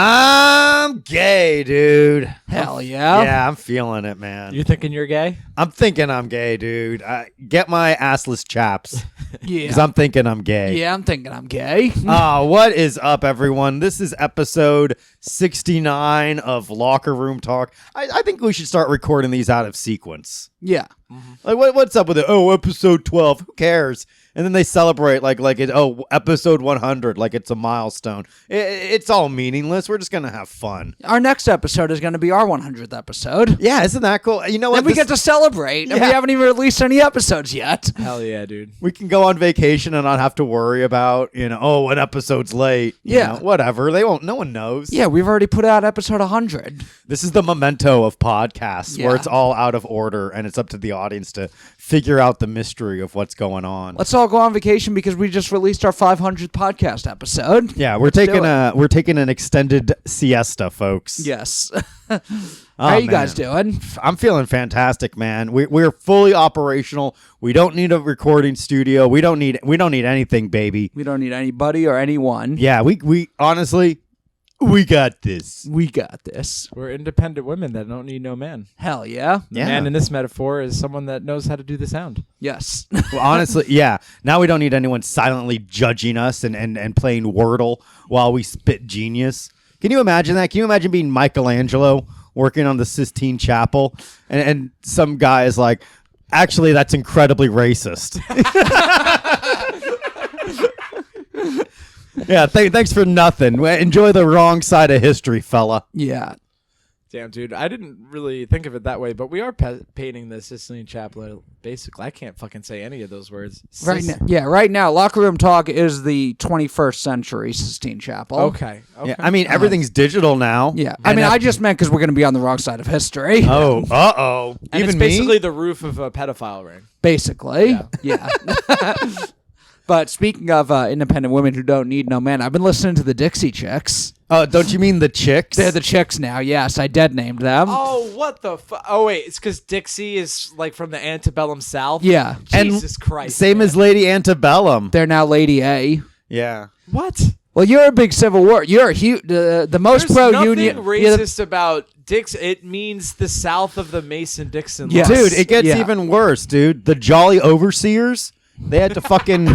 I'm gay, dude. Hell yeah. Yeah, I'm feeling it, man. You thinking you're gay? I'm thinking I'm gay, dude. Get my assless chaps. Yeah. Because I'm thinking I'm gay. Yeah, I'm thinking I'm gay. What is up, everyone? This is episode 69 of Locker Room Talk. I think we should start recording these out of sequence. Yeah. Like, what's up with it? Oh, episode 12. Who cares? And then they celebrate like episode 100, like it's a milestone. It's all meaningless. We're just going to have fun. Our next episode is going to be our 100th episode. Yeah, isn't that cool? You know what? Then we get to celebrate, and we Yeah. haven't even released any episodes yet. Hell yeah, dude. We can go on vacation and not have to worry about, an episode's late. You know, whatever. They won't. No one knows. Yeah, we've already put out episode 100. This is the memento of podcasts where Yeah. it's all out of order and it's up to the audience to figure out the mystery of what's going on. Let's all go on vacation because we just released our 500th podcast episode. Yeah, we're taking an extended siesta, folks. Yes. Oh, How you man. guys doing? I'm feeling fantastic, man. We're fully operational. We don't need a recording studio. We don't need anything, baby. We don't need anybody or anyone. Yeah, we honestly, we got this. We got this. We're independent women that don't need no man. Hell yeah. The man in this metaphor is someone that knows how to do the sound. Yes. Well, honestly, yeah. Now we don't need anyone silently judging us and playing Wordle while we spit genius. Can you imagine that? Can you imagine being Michelangelo working on the Sistine Chapel and some guy is like, actually, that's incredibly racist. Yeah, thanks for nothing. Enjoy the wrong side of history, fella. Yeah. Damn, dude. I didn't really think of it that way, but we are painting the Sistine Chapel. Basically, I can't fucking say any of those words. Right now, Locker Room Talk is the 21st century Sistine Chapel. Okay. Yeah, I mean, everything's digital now. Yeah. I mean, I just meant because we're going to be on the wrong side of history. Oh, uh-oh. And Even it's me? basically the roof of a pedophile ring. Basically. Yeah. But speaking of independent women who don't need no man, I've been listening to the Dixie Chicks. Oh, don't you mean the chicks? They're the chicks now. Yes, I dead named them. Oh, what the fuck? Oh, wait. It's because Dixie is like from the antebellum South? Yeah. Jesus Christ. Same as Lady Antebellum. They're now Lady A. Yeah. What? Well, you're a big Civil War. You're a huge, the most There's pro-union. nothing racist about Dix. It means the South of the Mason-Dixon Yes. line. Dude, it gets even worse, dude. The Jolly Overseers, they had to fucking...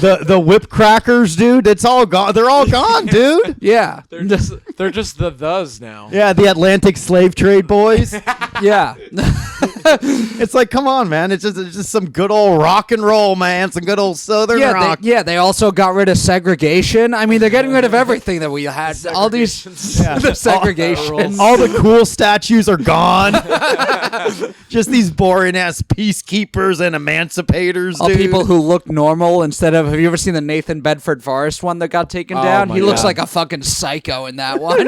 The whip crackers, dude, it's all gone. They're all gone, dude. Yeah. They're just the thes now. Yeah, the Atlantic slave trade boys. Yeah. It's like, come on, man. It's just some good old rock and roll, man. Some good old Southern rock. They also got rid of segregation. I mean, they're getting rid of everything that we had. All these the segregation. All the cool statues are gone. Just these boring ass peacekeepers and emancipators, All dude. people who look normal instead of. Have you ever seen the Nathan Bedford Forrest one that got taken down? my He looks God. like a fucking psycho in that one.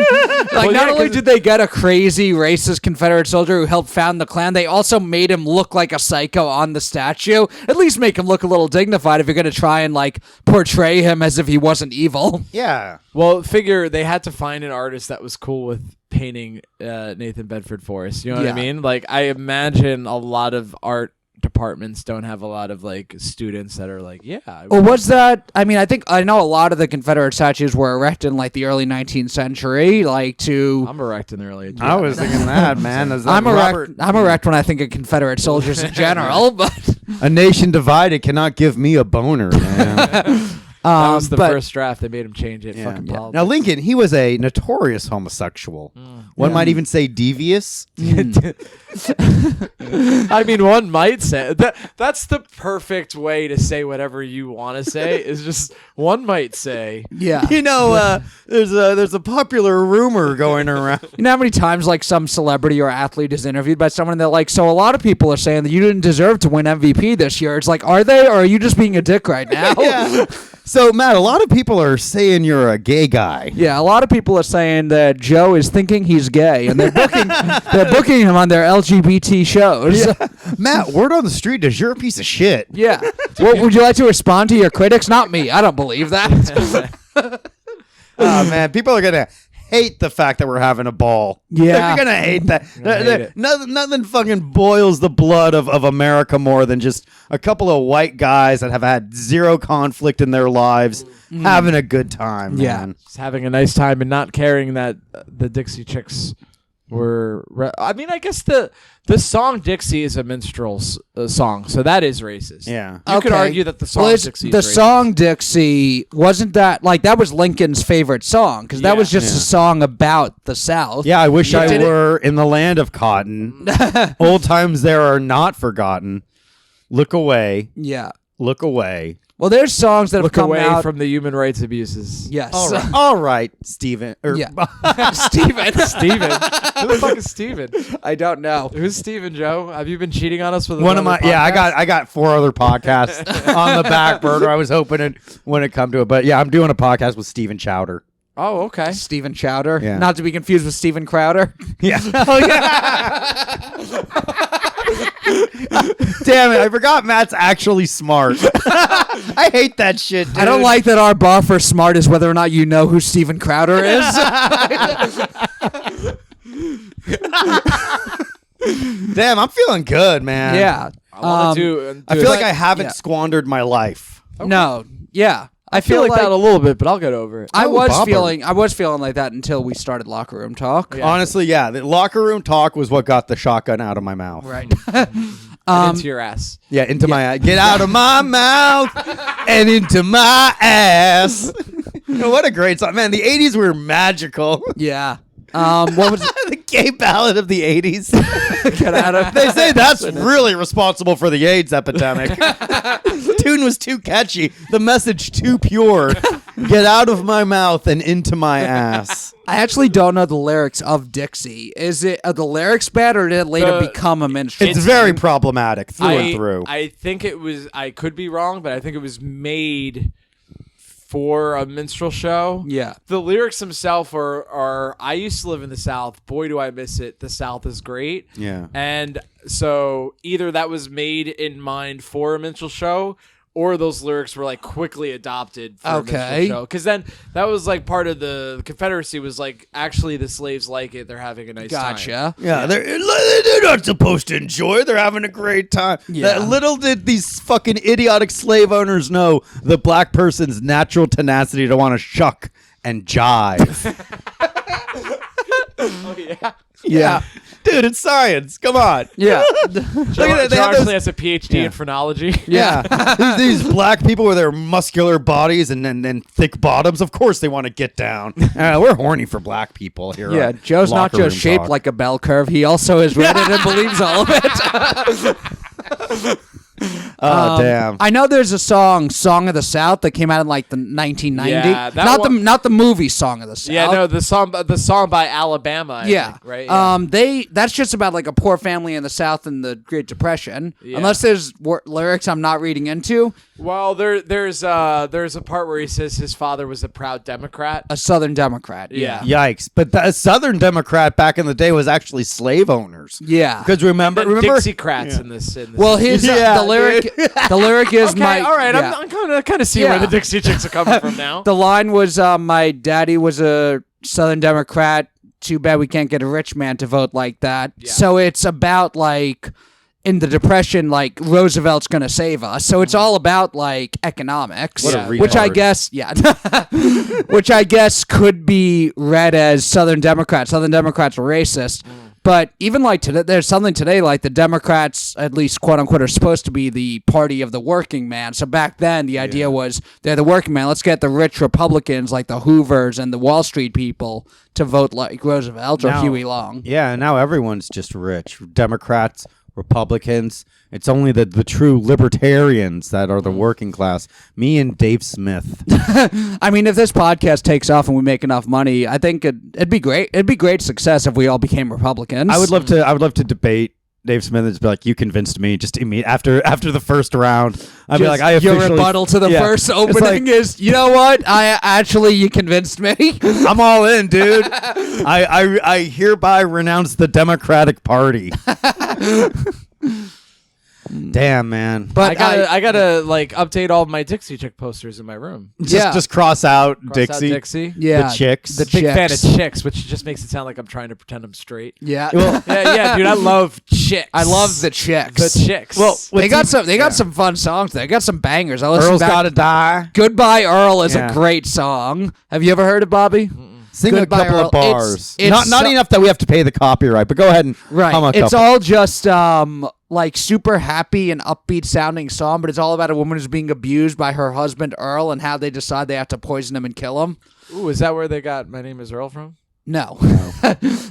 Not only did they get a crazy racist Confederate soldier who helped found the Klan, they also made him look like a psycho on the statue. At least make him look a little dignified if you're going to try and portray him as if he wasn't evil. Yeah. Well, figure they had to find an artist that was cool with painting Nathan Bedford Forrest. You know what I mean? Like, I imagine a lot of art departments don't have a lot of students that are like, Or was that? I mean, I know a lot of the Confederate statues were erected in the early 19th century, I'm erect in the early. I was thinking that, man. I'm erect when I think of Confederate soldiers in general, but A nation divided cannot give me a boner, man. That was the first draft. They made him change it. Fucking politics. Now, Lincoln, he was a notorious homosexual. One might even say devious. I mean, one might say that's the perfect way to say whatever you want to say. Is just one might say. yeah. There's a popular rumor going around. You know how many times some celebrity or athlete is interviewed by someone and they're like, so a lot of people are saying that you didn't deserve to win MVP this year. It's like, are they, or are you just being a dick right now? Yeah. So, Matt, a lot of people are saying you're a gay guy. Yeah, a lot of people are saying that Joe is thinking he's gay, and they're booking him on their LGBT shows. Yeah. Matt, word on the street is you're a piece of shit. Yeah. Well, would you like to respond to your critics? Not me. I don't believe that. Oh, man, people are going to hate the fact that we're having a ball. Yeah. They're gonna hate that. hate it. Nothing fucking boils the blood of America more than just a couple of white guys that have had zero conflict in their lives having a good time. Yeah. Man. Just having a nice time and not caring that the Dixie Chicks were. I mean, I guess the song Dixie is a minstrel's song, so that is racist. Yeah. You could Okay. argue that the song Well, Dixie. the is racist. song Dixie wasn't that like that was Lincoln's favorite song because that Yeah. was just a song about the South. Yeah, I wish I Did it- were in the land of cotton. Old times there are not forgotten. Look away. Yeah. Look away. Well, there's songs that Look have come away out. from the human rights abuses. Yes. All right, Steven. Yeah. Steven. Steven. Who the fuck is Steven? I don't know. Who's Steven, Joe? Have you been cheating on us with One of my another podcast? I got 4 other podcasts on the back burner. I was hoping it when it come to it, but yeah, I'm doing a podcast with Steven Chowder. Oh, okay. Stephen Chowder. Yeah. Not to be confused with Stephen Crowder. Yeah. Oh yeah. Damn it! I forgot Matt's actually smart. I hate that shit, dude. I don't like that our bar for smart is whether or not you know who Stephen Crowder is. Damn, I'm feeling good, man. Yeah. I want to I do feel it. like I haven't yeah. squandered my life. No. Yeah. I feel like that a little bit, but I'll get over it. I Oh, was bummer. feeling like that until we started locker room talk. Yeah. Honestly, yeah, the locker room talk was what got the shotgun out of my mouth. Right. And into your ass. Yeah, into my get out of my mouth and into my ass. What a great song, man! The '80s were magical. Yeah. What was The gay ballad of the '80s. get out of They say that's really responsible for the AIDS epidemic. Tune was too catchy. The message too pure. Get out of my mouth and into my ass. I actually don't know the lyrics of Dixie. Is it the lyrics bad or did it later The- become a minstrel? It's very problematic through and through. I think it was. I could be wrong, but I think it was made for a minstrel show. Yeah. The lyrics themselves are I used to live in the South. Boy, do I miss it. The South is great. Yeah. And so either that was made in mind for a minstrel show, or those lyrics were like quickly adopted for a minstrel Okay. show. Because then that was like part of the Confederacy was like, actually the slaves like it. They're having a nice time. Gotcha. Yeah, they're not supposed to enjoy. They're having a great time. Yeah. Little did these fucking idiotic slave owners know the black person's natural tenacity to want to shuck and jive. Oh, yeah. Yeah. Dude, it's science. Come on. Yeah. Look at it. Joe They have actually those, has a PhD in phrenology. yeah. these black people with their muscular bodies and thick bottoms. Of course they want to get down. We're horny for black people here. Yeah, on Joe's not Locker just Room shaped Talk. like a bell curve. He also has read it and believes all of it. Oh, damn. I know there's a song "Song of the South" that came out in like the 1990. Yeah, that not the movie "Song of the South." Yeah, no, the song by Alabama. I Yeah. think, right. Yeah. That's just about like a poor family in the South in the Great Depression. Yeah. Unless there's lyrics I'm not reading into. Well, there's a part where he says his father was a proud Democrat. A Southern Democrat. Yeah. Yikes. But the Southern Democrat back in the day was actually slave owners. Yeah. Because remember? And Dixiecrats in this. Well, his Yeah, the lyric is Okay, my. all right. yeah. I'm kind of see Yeah. where the Dixie Chicks are coming from now. The line was, "My daddy was a Southern Democrat. Too bad we can't get a rich man to vote like that." Yeah. So it's about like in the Depression, like Roosevelt's gonna save us. So it's all about like economics, What a Yeah. which I retard. guess, which I guess could be read as Southern Democrats. Southern Democrats were racist. But even like today, there's something today like the Democrats, at least quote unquote, are supposed to be the party of the working man. So back then, the idea was they're the working man. Let's get the rich Republicans like the Hoovers and the Wall Street people to vote like Roosevelt or Now- Huey Long. Yeah, now everyone's just rich. Democrats, Republicans. It's only the true libertarians that are the working class. Me and Dave Smith. I mean, if this podcast takes off and we make enough money, I think it'd be great. It'd be great success if we all became Republicans. I would love to debate Dave Smith and just be like, you convinced me just after the first round. I'd be like, I your officially rebuttal to the Yeah. first It's opening like, is, you know what? You convinced me. I'm all in, dude. I hereby renounce the Democratic Party. Damn, man. But I gotta like update all of my Dixie Chick posters in my room. Just cross out Cross out Dixie. Dixie. yeah, The chicks. the Big fan of chicks. chicks, which just makes it sound like I'm trying to pretend I'm straight. Yeah, Yeah, dude, I love chicks. I love the chicks. the chicks. Well, They got some fun songs. They got some bangers. I listened Earl's back. Gotta Die. Goodbye Earl is Yeah. a great song. Have you ever heard it, Bobby? Sing Goodbye, a couple Earl. of bars. It's not so- enough that we have to pay the copyright, but go ahead and hum a It's couple. all just like super happy and upbeat sounding song, but it's all about a woman who's being abused by her husband Earl and how they decide they have to poison him and kill him. Ooh, is that where they got "My Name Is Earl" from? No.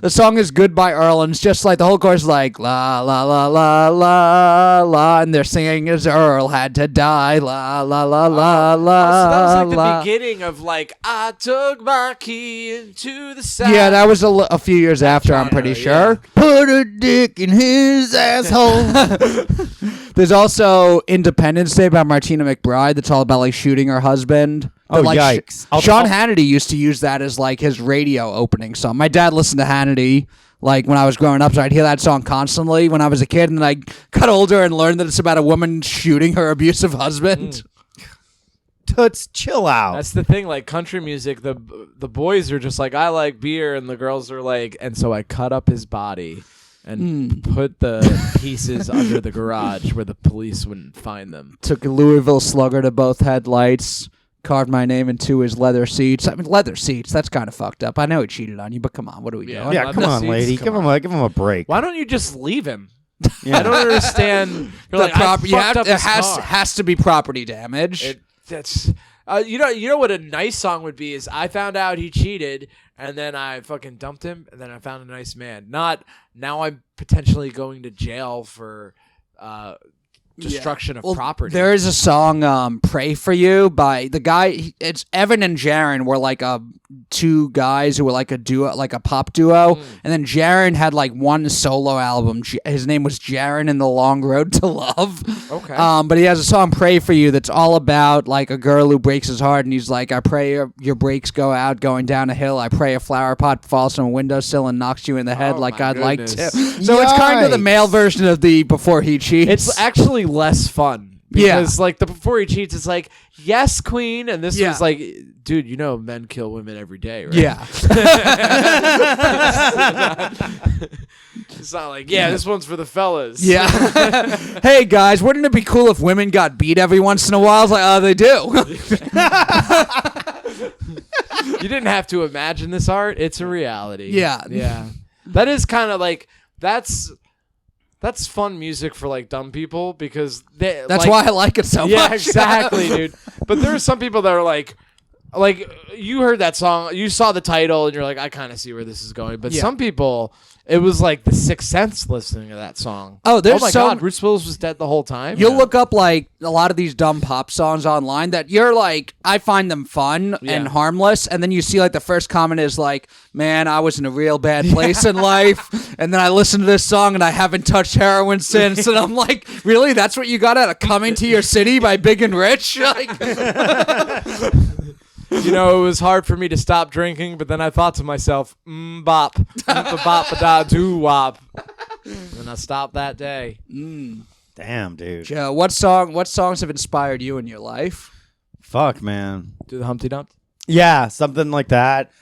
The song is Goodbye Earl, and it's just like the whole chorus is like la la la la la la, and they're singing as Earl had to die, la la la la la. So that was like the la. beginning of like I took my key into the side. Yeah, that was a few years after, I'm pretty sure. Put a dick in his asshole. There's also Independence Day by Martina McBride that's all about like shooting her husband. Oh, But, like, yikes. Sean Hannity used to use that as like his radio opening song. My dad listened to Hannity like when I was growing up, so I'd hear that song constantly when I was a kid, and then I got older and learned that it's about a woman shooting her abusive husband. Toots, chill out. That's the thing, like country music, the boys are just like, I like beer, and the girls are like, and so I cut up his body and put the pieces under the garage where the police wouldn't find them. Took a Louisville Slugger to both headlights. Carved my name into his leather seats. I mean, leather seats. That's kind of fucked up. I know he cheated on you, but come on, what are we doing? Yeah, come the on, seats, lady. come Give him a break. Why don't you just leave him? Yeah. I don't understand. You're The like, property I fucked up his car. has to be property damage. That's you know what a nice song would be is I found out he cheated and then I fucking dumped him and then I found a nice man. Not now I'm potentially going to jail for destruction of property. There is a song, "Pray for You" by the guy. It's Evan and Jaron were like two guys who were like a duo, like a pop duo, and then Jaron had like one solo album. His name was Jaron and the Long Road to Love. Okay. But he has a song "Pray for You" that's all about like a girl who breaks his heart, and he's like, "I pray your brakes go out going down a hill. I pray a flower pot falls from a windowsill and knocks you in the head Oh, like my I'd like to." goodness. So it's kind of the Yikes. male version of the Before He Cheats. It's actually less fun Yeah. because like the Before He Cheats, it's like yes, queen, and this Yeah. was like, dude, you know, men kill women every day, right? yeah. It's not like this one's for the fellas. Yeah. Hey guys, wouldn't it be cool if women got beat every once in a while? It's like, oh, they do. You didn't have to imagine this art; it's a reality. Yeah. yeah. That is kind of like that's fun music for like dumb people because That's like, why I like it so yeah, much. exactly, dude. But there are some people that are like you heard that song, you saw the title, and you're like, I kind of see where this is going. But Yeah. some people, it was like the Sixth Sense listening to that song. Oh, there's my some- god, Bruce Willis was dead the whole time. You'll look up like a lot of these dumb pop songs online that you're like, I find them fun and harmless, and then you see like the first comment is like, man, I was in a real bad place in life, and then I listened to this song and I haven't touched heroin since, and I'm like, really? That's what you got out of Coming to Your City by Big and Rich? Like, You know, it was hard for me to stop drinking, but then I thought to myself, bop, bop, da doo wop, and I stopped that day. Damn, dude. Joe, what songs have inspired you in your life? Fuck, man. Do the Humpty Dump. Yeah, something like that.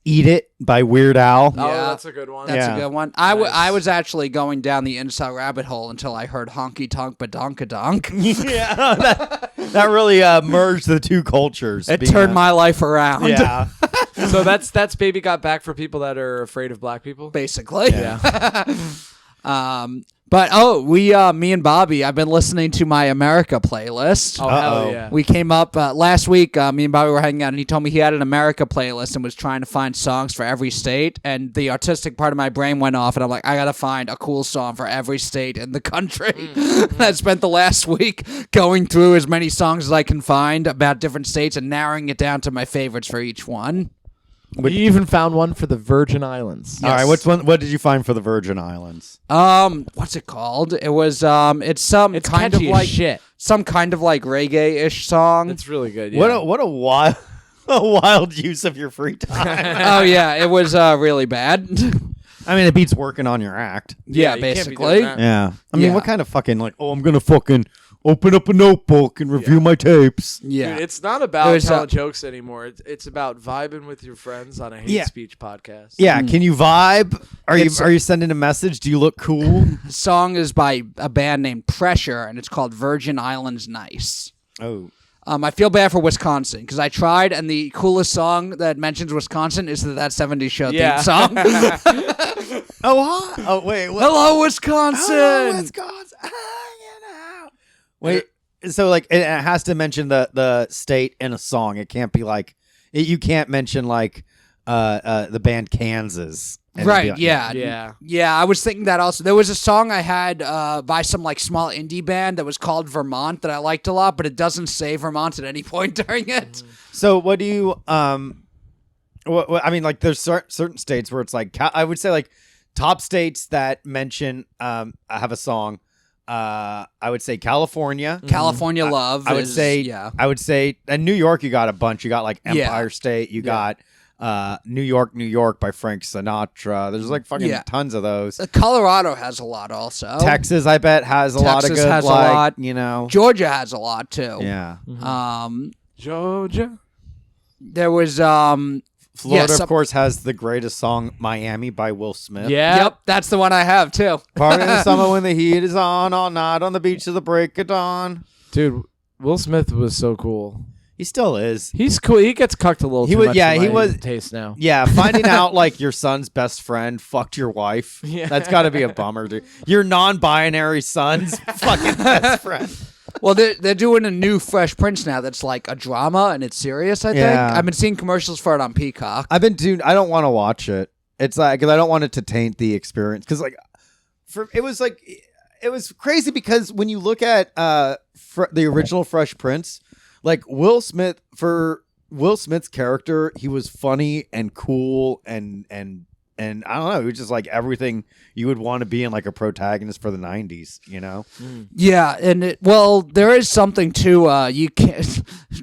Eat It by Weird Al. Oh, Yeah. that's a good one. That's Yeah. a good one. Nice. I was actually going down the incel rabbit hole until I heard Honky Tonk Badonkadonk. Yeah, that really merged the two cultures. It being turned a- my life around. Yeah. So that's Baby Got Back for people that are afraid of black people. Basically. Yeah. But me and Bobby, I've been listening to my America playlist. Oh, Uh-oh. hell yeah. We came up last week. Me and Bobby were hanging out, and he told me he had an America playlist and was trying to find songs for every state. And the artistic part of my brain went off, and I'm like, I gotta find a cool song for every state in the country. I spent the last week going through as many songs as I can find about different states and narrowing it down to my favorites for each one. We even found one for the Virgin Islands. All right, what did you find for the Virgin Islands? What's it called? It was it's some It's kind of catchy as like shit. some kind of like reggae-ish song. It's really good. Yeah. What a wild wild use of your free time. Oh yeah, it was really bad. I mean, it beats working on your act. Yeah, you can't be doing basically. that. Yeah. I mean, Yeah. what kind of fucking like? Oh, I'm gonna fucking open up a notebook and review my tapes. Yeah. Dude, it's not about There's telling jokes anymore. It's about vibing with your friends on a hate speech podcast. Yeah. Can you vibe? Are It's- you sending a message? Do you look cool? The song is by a band named Pressure, and it's called Virgin Islands Nice. Oh. I feel bad for Wisconsin because I tried, and the coolest song that mentions Wisconsin is that 70s Show theme song. Oh, huh? Oh, wait. What? Hello, Wisconsin. Oh, Wisconsin. Wait. So like it has to mention the state in a song. It can't be like you can't mention like the band Kansas. And it'd be Right, like- Yeah. Yeah, I was thinking that also. There was a song I had by some like small indie band that was called Vermont that I liked a lot, but it doesn't say Vermont at any point during it. So what do you what I mean, like there's certain states where it's like I would say like top states that mention have a song. I would say California. California Love. I would is- say yeah. I would say and New York. You got a bunch. You got like Yeah. Empire State. You got New York by Frank Sinatra. There's like fucking Yeah. tons of those. Colorado has a lot also. Texas, I bet, has a lot of Texas good. has a like, lot. You know. Georgia has a lot too. Yeah. Georgia. There was Florida, some- of course, has the greatest song "Miami" by Will Smith. Yeah. Yep, that's the one I have too. Party in the summer when the heat is on, all night on the beach to the break of dawn. Dude, Will Smith was so cool. He still is. He's cool. He gets cucked a little He too was- much yeah, for he my was- taste now. Yeah, finding out like your son's best friend fucked your wife. Yeah. That's got to be a bummer, dude. Your non-binary son's fucking best friend. Well, they're doing a new Fresh Prince now that's like a drama and it's serious. I think Yeah. I've been seeing commercials for it on Peacock. I don't want to watch it. It's like because I don't want it to taint the experience. Because it was crazy because when you look at the original Fresh Prince, like Will Smith's character, he was funny and cool and I don't know, he was just like everything you would want to be in like a protagonist for the 90s, you know? Yeah, and there is something to you can't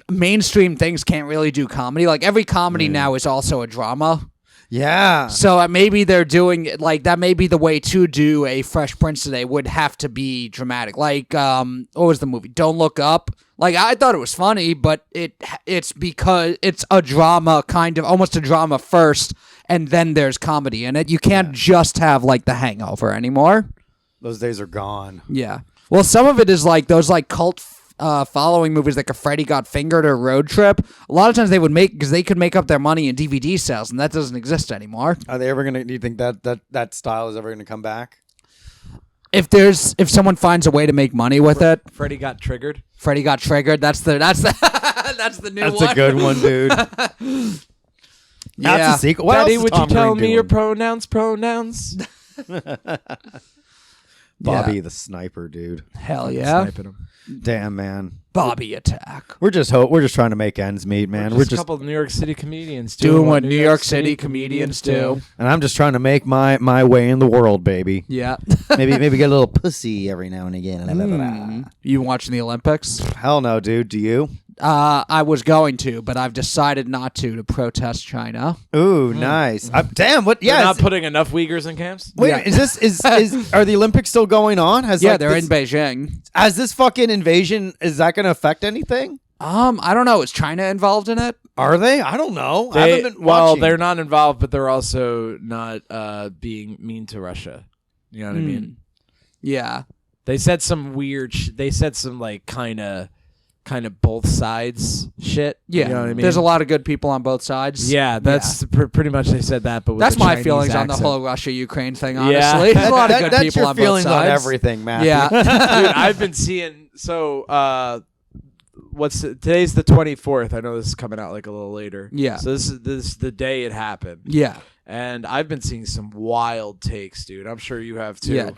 mainstream things can't really do comedy. Like every comedy now is also a drama. Yeah. So maybe they're doing it like that. May be the way to do a Fresh Prince today would have to be dramatic. Like what was the movie? Don't Look Up. Like I thought it was funny, but it's because it's a drama, kind of almost a drama first, and then there's comedy in it. You can't just have like The Hangover anymore. Those days are gone. Yeah. Well, some of it is like those like cult following movies like a Freddy Got Fingered or Road Trip. A lot of times they would make because they could make up their money in DVD sales, and that doesn't exist anymore. Are they ever gonna? Do you think that style is ever gonna come back? If someone finds a way to make money with it, Freddie Got Triggered. Freddy Got Triggered. That's the that's the new That's one. a good one, dude. Yeah. That's a sequel. What Daddy, else is would Tom you tell Green me your doing? pronouns? Bobby Yeah. the Sniper, dude. Hell yeah, Sniping 'em. Damn, man. Bobby Attack. We're just trying to make ends meet, man. We're just a couple of New York City comedians Doing what New York City comedians do. and I'm just trying to make my way in the world, baby. Yeah. maybe get a little pussy every now and again. You watching the Olympics? Hell no, dude. Do you? I was going to, but I've decided not to protest China. Ooh, nice. Damn. What? They're Yeah. not putting enough Uyghurs in camps? Wait, Yeah. is this is are the Olympics still going on? Yeah, they're in Beijing. Has this fucking invasion? Is that going to affect anything? I don't know. Is China involved in it? Are they? I don't know. I haven't been well, watching. they're not involved, but they're also not being mean to Russia. You know what I mean? Yeah. They said some weird. They said some like kind of both sides shit. Yeah. You know what I mean? There's a lot of good people on both sides. Yeah, that's pretty much they said that. But with That's a my Chinese feelings on accent. the whole Russia-Ukraine thing, honestly. Yeah. There's a lot of good that's people your on both feelings sides. on everything, Matthew. Yeah. Dude, I've been seeing today's the 24th. I know this is coming out like a little later. Yeah. So this is the day it happened. Yeah. And I've been seeing some wild takes, dude. I'm sure you have too. Yeah.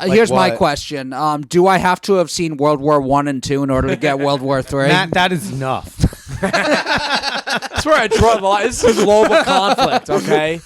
Here's my what? question. Do I have to have seen World War I and II in order to get World War III? Matt, that is enough. That's where I draw the line. This is global conflict, okay?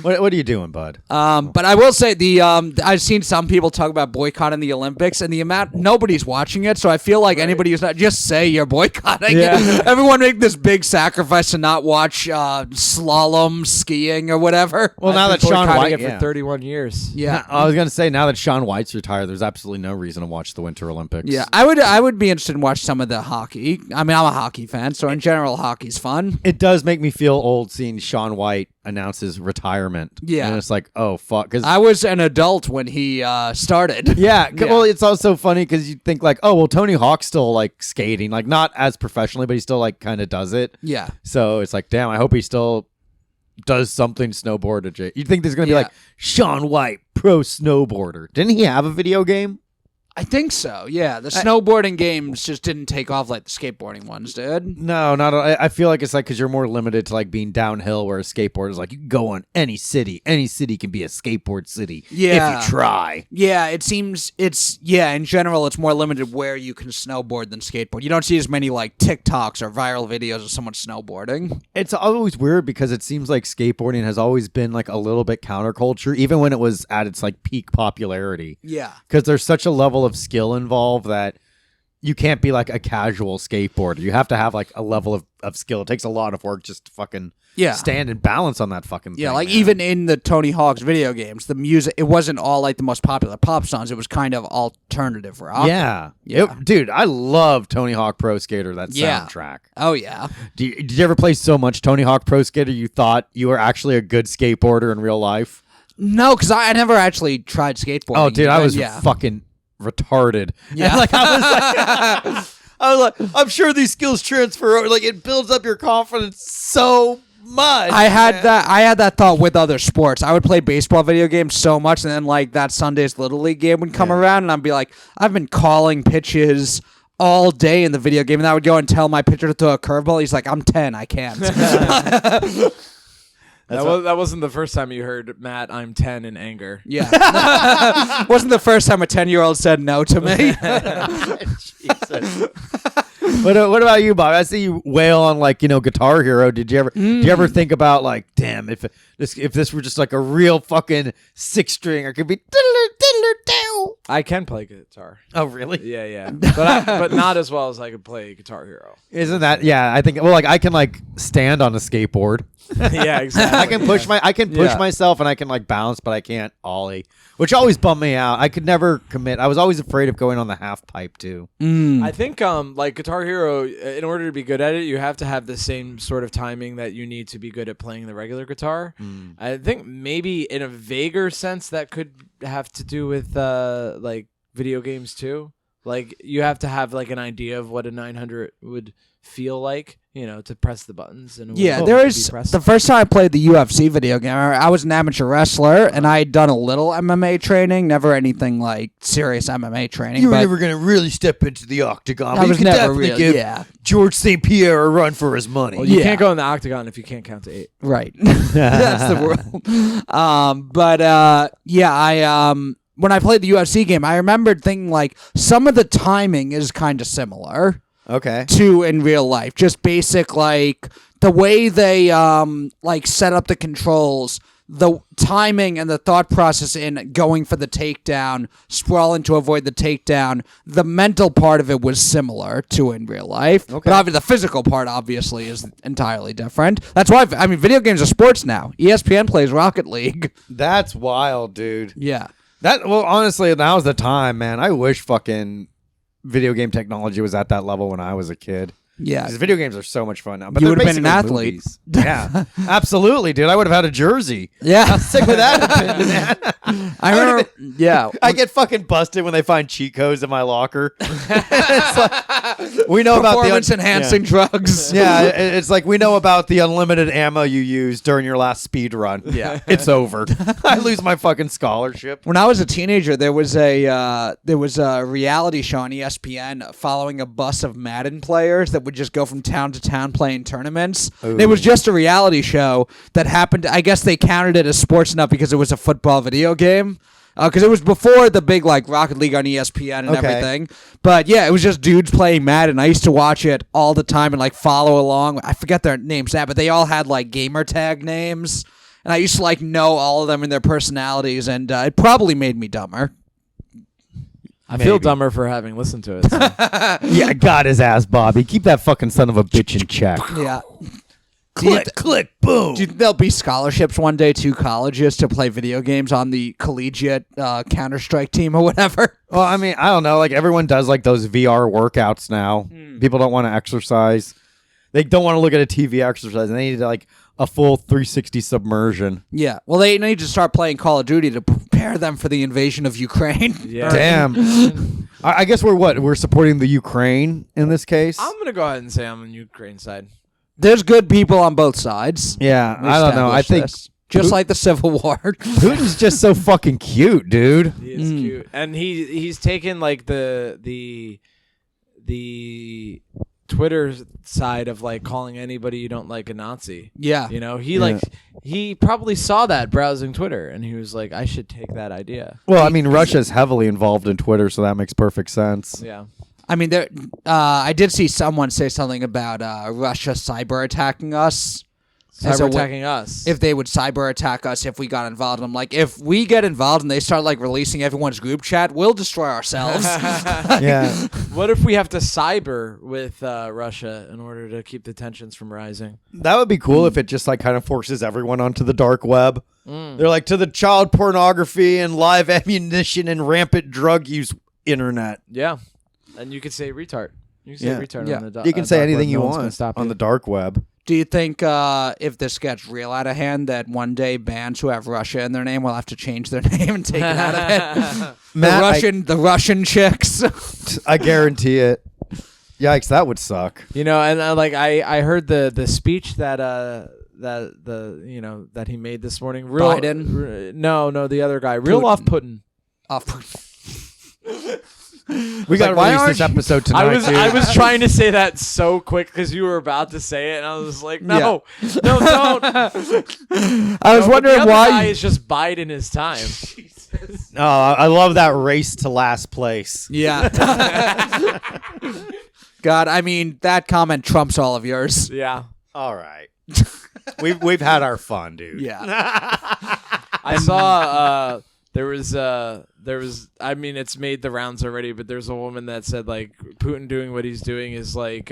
What are you doing, bud? But I will say I've seen some people talk about boycotting the Olympics, and the amount nobody's watching it. So I feel like anybody who's not, just say you're boycotting. Yeah. Everyone make this big sacrifice to not watch slalom skiing or whatever. Well, now I've that been Sean boycotting White, it for 31 years. Yeah. I was gonna say now that Sean White's retired, there's absolutely no reason to watch the Winter Olympics. Yeah, I would be interested in watching some of the hockey. I mean, I'm a hockey fan, so in general, hockey's fun. It does make me feel old seeing Sean White announce his retirement. Yeah. And it's like, oh, fuck. Cause, I was an adult when he started. yeah. Well, it's also funny because you think like, oh, well, Tony Hawk's still like skating, like not as professionally, but he still like kind of does it. Yeah. So it's like, damn, I hope he still does something snowboard. You'd think there's going to be like Sean White, pro snowboarder. Didn't he have a video game? I think so. Yeah, the snowboarding games just didn't take off like the skateboarding ones did. No, not. I feel like it's like because you're more limited to like being downhill, where a skateboard is like you can go on any city. Any city can be a skateboard city. Yeah. if you try. Yeah, it seems in general it's more limited where you can snowboard than skateboard. You don't see as many like TikToks or viral videos of someone snowboarding. It's always weird because it seems like skateboarding has always been like a little bit counterculture, even when it was at its like peak popularity. Yeah. Because there's such a level of skill involved that you can't be like a casual skateboarder. You have to have like a level of skill. It takes a lot of work just to fucking stand and balance on that fucking thing. Yeah, like man. even in the Tony Hawk's video games, the music, it wasn't all like the most popular pop songs. It was kind of alternative rock. Yeah. Yeah. Dude, I love Tony Hawk Pro Skater, that soundtrack. Oh, yeah. Did you ever play so much Tony Hawk Pro Skater you thought you were actually a good skateboarder in real life? No, because I never actually tried skateboarding. Oh, dude, I was yeah. fucking retarded. Yeah. And, like I was like, I'm sure these skills transfer over. Like it builds up your confidence so much. I had that thought with other sports. I would play baseball video games so much, and then like that Sunday's Little League game would come around, and I'd be like, I've been calling pitches all day in the video game, and I would go and tell my pitcher to throw a curveball. He's like, I'm 10, I can't. That wasn't the first time you heard Matt, I'm 10 in anger. Yeah. Wasn't the first time a 10-year-old said no to me. Jesus. What about you, Bob? I see you wail on like Guitar Hero. Did you ever think about like, damn, if this were just like a real fucking 6-string, it could be. I can play guitar. Oh, really? Yeah. But not as well as I could play Guitar Hero. Isn't that? Yeah, I think. Well, like I can like stand on a skateboard. Yeah, exactly. I can push myself and I can like bounce, but I can't ollie, which always bummed me out. I could never commit. I was always afraid of going on the half pipe too. I think like Guitar Hero, in order to be good at it, you have to have the same sort of timing that you need to be good at playing the regular guitar. I think maybe in a vaguer sense that could have to do with like video games too. Like you have to have like an idea of what a 900 would feel like, to press the buttons. And there is the first time I played the UFC video game. I was an amateur wrestler, and I had done a little MMA training, never anything like serious MMA training. You were never going to really step into the octagon. I was you could never definitely really. give George St. Pierre a run for his money. Well, you can't go in the octagon if you can't count to 8. Right. That's the rule. When I played the UFC game, I remembered thinking like some of the timing is kind of similar. Okay. To in real life, just basic like the way they like set up the controls, the timing and the thought process in going for the takedown, sprawling to avoid the takedown. The mental part of it was similar to in real life, but obviously the physical part obviously is entirely different. That's why video games are sports now. ESPN plays Rocket League. That's wild, dude. Yeah. Honestly, now's the time, man. I wish fucking video game technology was at that level when I was a kid. Yeah. Because video games are so much fun now. But You they're would have been an basically athlete. movies. Yeah, absolutely, dude. I would have had a jersey. Yeah. How sick would that have been, man? I remember. Yeah. I get fucking busted when they find cheat codes in my locker. It's like, we know about the performance-enhancing drugs. Yeah, it's like we know about the unlimited ammo you used during your last speed run. Yeah, it's over. I lose my fucking scholarship. When I was a teenager, there was a reality show on ESPN following a bus of Madden players that would just go from town to town playing tournaments. It was just a reality show that happened. I guess they counted it as sports enough because it was a football video game. Because it was before the big like Rocket League on ESPN and everything. But yeah, it was just dudes playing Madden. I used to watch it all the time and like follow along. I forget their names now, but they all had like gamer tag names. and I used to like know all of them and their personalities, and it probably made me dumber. I feel dumber for having listened to it. So. Yeah, got his ass, Bobby. Keep that fucking son of a bitch in check. Yeah. Click, boom. Do you think there'll be scholarships one day to colleges to play video games on the collegiate Counter-Strike team or whatever? Well, I mean, I don't know. Like, everyone does, like, those VR workouts now. People don't want to exercise. They don't want to look at a TV exercise. And they need, like, a full 360 submersion. Yeah. Well, they need to start playing Call of Duty to prepare them for the invasion of Ukraine. Yeah. Damn. I guess we're supporting the Ukraine in this case. I'm going to go ahead and say I'm on Ukraine side. There's good people on both sides. Yeah, We I don't know. I established think this. Just like the Civil War. Putin's just so fucking cute, dude. He is cute. And he's taken like the Twitter side of like calling anybody you don't like a Nazi. Yeah. You know, he probably saw that browsing Twitter and he was like, I should take that idea. Well, I mean, Russia's heavily involved in Twitter, so that makes perfect sense. Yeah. I mean, I did see someone say something about Russia cyber attacking us. Cyber attacking us. If they would cyber attack us if we got involved. I'm like, if we get involved and they start like releasing everyone's group chat, we'll destroy ourselves. Yeah. What if we have to cyber with Russia in order to keep the tensions from rising? That would be cool if it just like kind of forces everyone onto the dark web. They're like, to the child pornography and live ammunition and rampant drug use internet. Yeah. And you could say retard. You can say retard on the You can say dark anything web. you No one's gonna want stop on you. the dark web. Do you think if this gets real out of hand that one day bands who have Russia in their name will have to change their name and take it out of it? Matt, the Russian chicks. I guarantee it. Yikes, that would suck. You know, and I heard the speech that that he made this morning. Biden? No, the other guy. Real Putin. off-putting. We got to why release aren't this episode tonight. I was trying to say that so quick because you were about to say it, and I was like, no, don't. I was wondering the other why. guy is just biding his time. Oh, I love that race to last place. Yeah. God, I mean, that comment trumps all of yours. Yeah. All right. We've had our fun, dude. Yeah. I saw there was I mean it's made the rounds already, but there's a woman that said like Putin doing what he's doing is like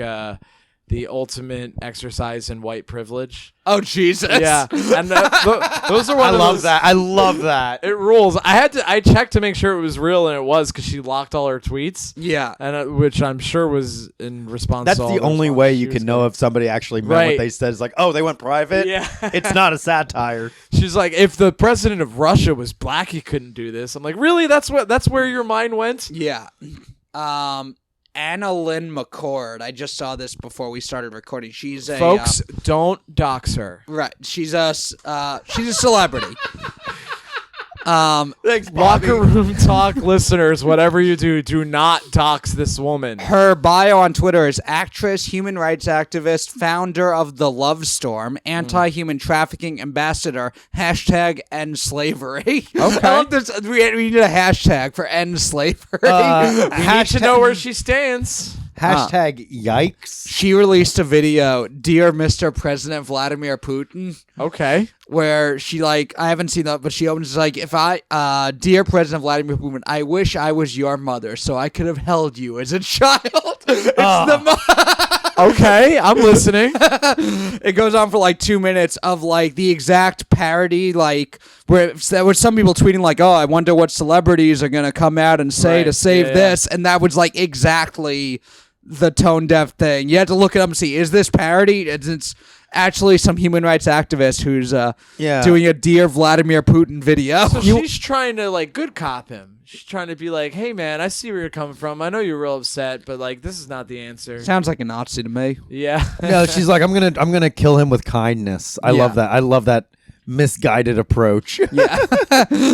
the ultimate exercise in white privilege. Oh Jesus! Yeah, and those are one of those. I love that. It rules. I checked to make sure it was real, and it was because she locked all her tweets. Yeah, and which I'm sure was in response. That's to all the only response way she you was can know getting. if somebody actually meant Right. what they said. It's like, oh, they went private. Yeah, It's not a satire. She's like, if the president of Russia was black, he couldn't do this. I'm like, really? That's where your mind went? yeah. Anna Lynn McCord. I just saw this before we started recording. She's a Folks, don't dox her. right. She's a celebrity. Thanks, Bobby. Locker room talk listeners, whatever you do not dox this woman. Her bio on Twitter is actress, human rights activist, founder of The Love Storm, anti-human trafficking ambassador, #end slavery. Okay. I love this. We need a hashtag for end slavery. We need to know where she stands. #yikes. She released a video, Dear Mr. President Vladimir Putin, Okay. where she I haven't seen that, but she opens like, Dear President Vladimir Putin, I wish I was your mother so I could have held you as a child. Okay, I'm listening. It goes on for like 2 minutes of like the exact parody, like where there was some people tweeting like, oh, I wonder what celebrities are going to come out and say Right, to save yeah. this. And that was like exactly the tone deaf thing. You had to look it up and see, is this parody? It's actually some human rights activist who's doing a Dear Vladimir Putin video. So she's trying to like good cop him. She's trying to be like, hey man, I see where you're coming from. I know you're real upset, but like this is not the answer. Sounds like a Nazi to me. Yeah. No, she's like, I'm gonna kill him with kindness. I love that. I love that misguided approach. Yeah.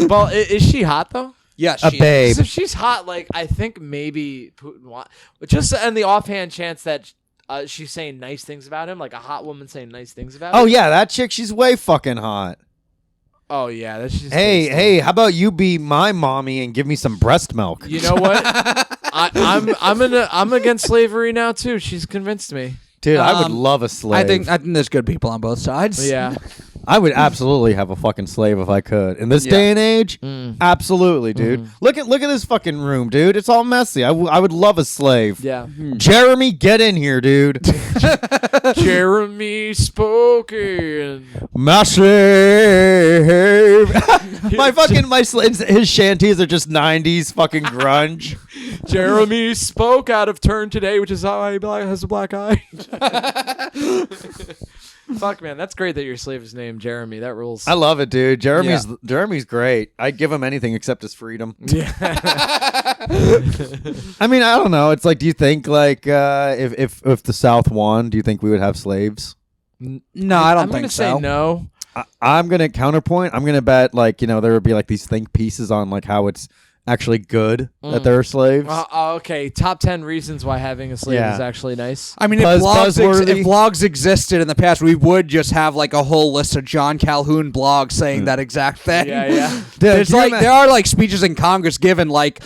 Well, is she hot though? Yeah, A she babe. So if she's hot, like I think maybe Putin just on the offhand chance that she's saying nice things about him, like a hot woman saying nice things about him. Oh yeah, that chick, she's way fucking hot. Oh yeah, that's just Hey, how about you be my mommy and give me some breast milk? You know what? I'm against slavery now too. She's convinced me. Dude, I would love a slave. I think there's good people on both sides. Yeah. I would absolutely have a fucking slave if I could. In this day and age, absolutely, dude. Look at this fucking room, dude. It's all messy. I would love a slave. Yeah. Jeremy, get in here, dude. Jeremy spoken. My slave. His shanties are just 90s fucking grunge. Jeremy spoke out of turn today, which is how he has a black eye. Fuck, man, that's great that your slave is named Jeremy. That rules. I love it, dude. Jeremy's great. I'd give him anything except his freedom. Yeah. I mean, I don't know. It's like, do you think like if the South won, do you think we would have slaves? No, I don't think so. I'm gonna say no. I'm gonna counterpoint. I'm gonna bet like there would be like these think pieces on like how it's actually good that there are slaves. Okay, top 10 reasons why having a slave is actually nice. I mean, if blogs existed in the past, we would just have like a whole list of John Calhoun blogs saying that exact thing. Yeah. There's there are like speeches in Congress given like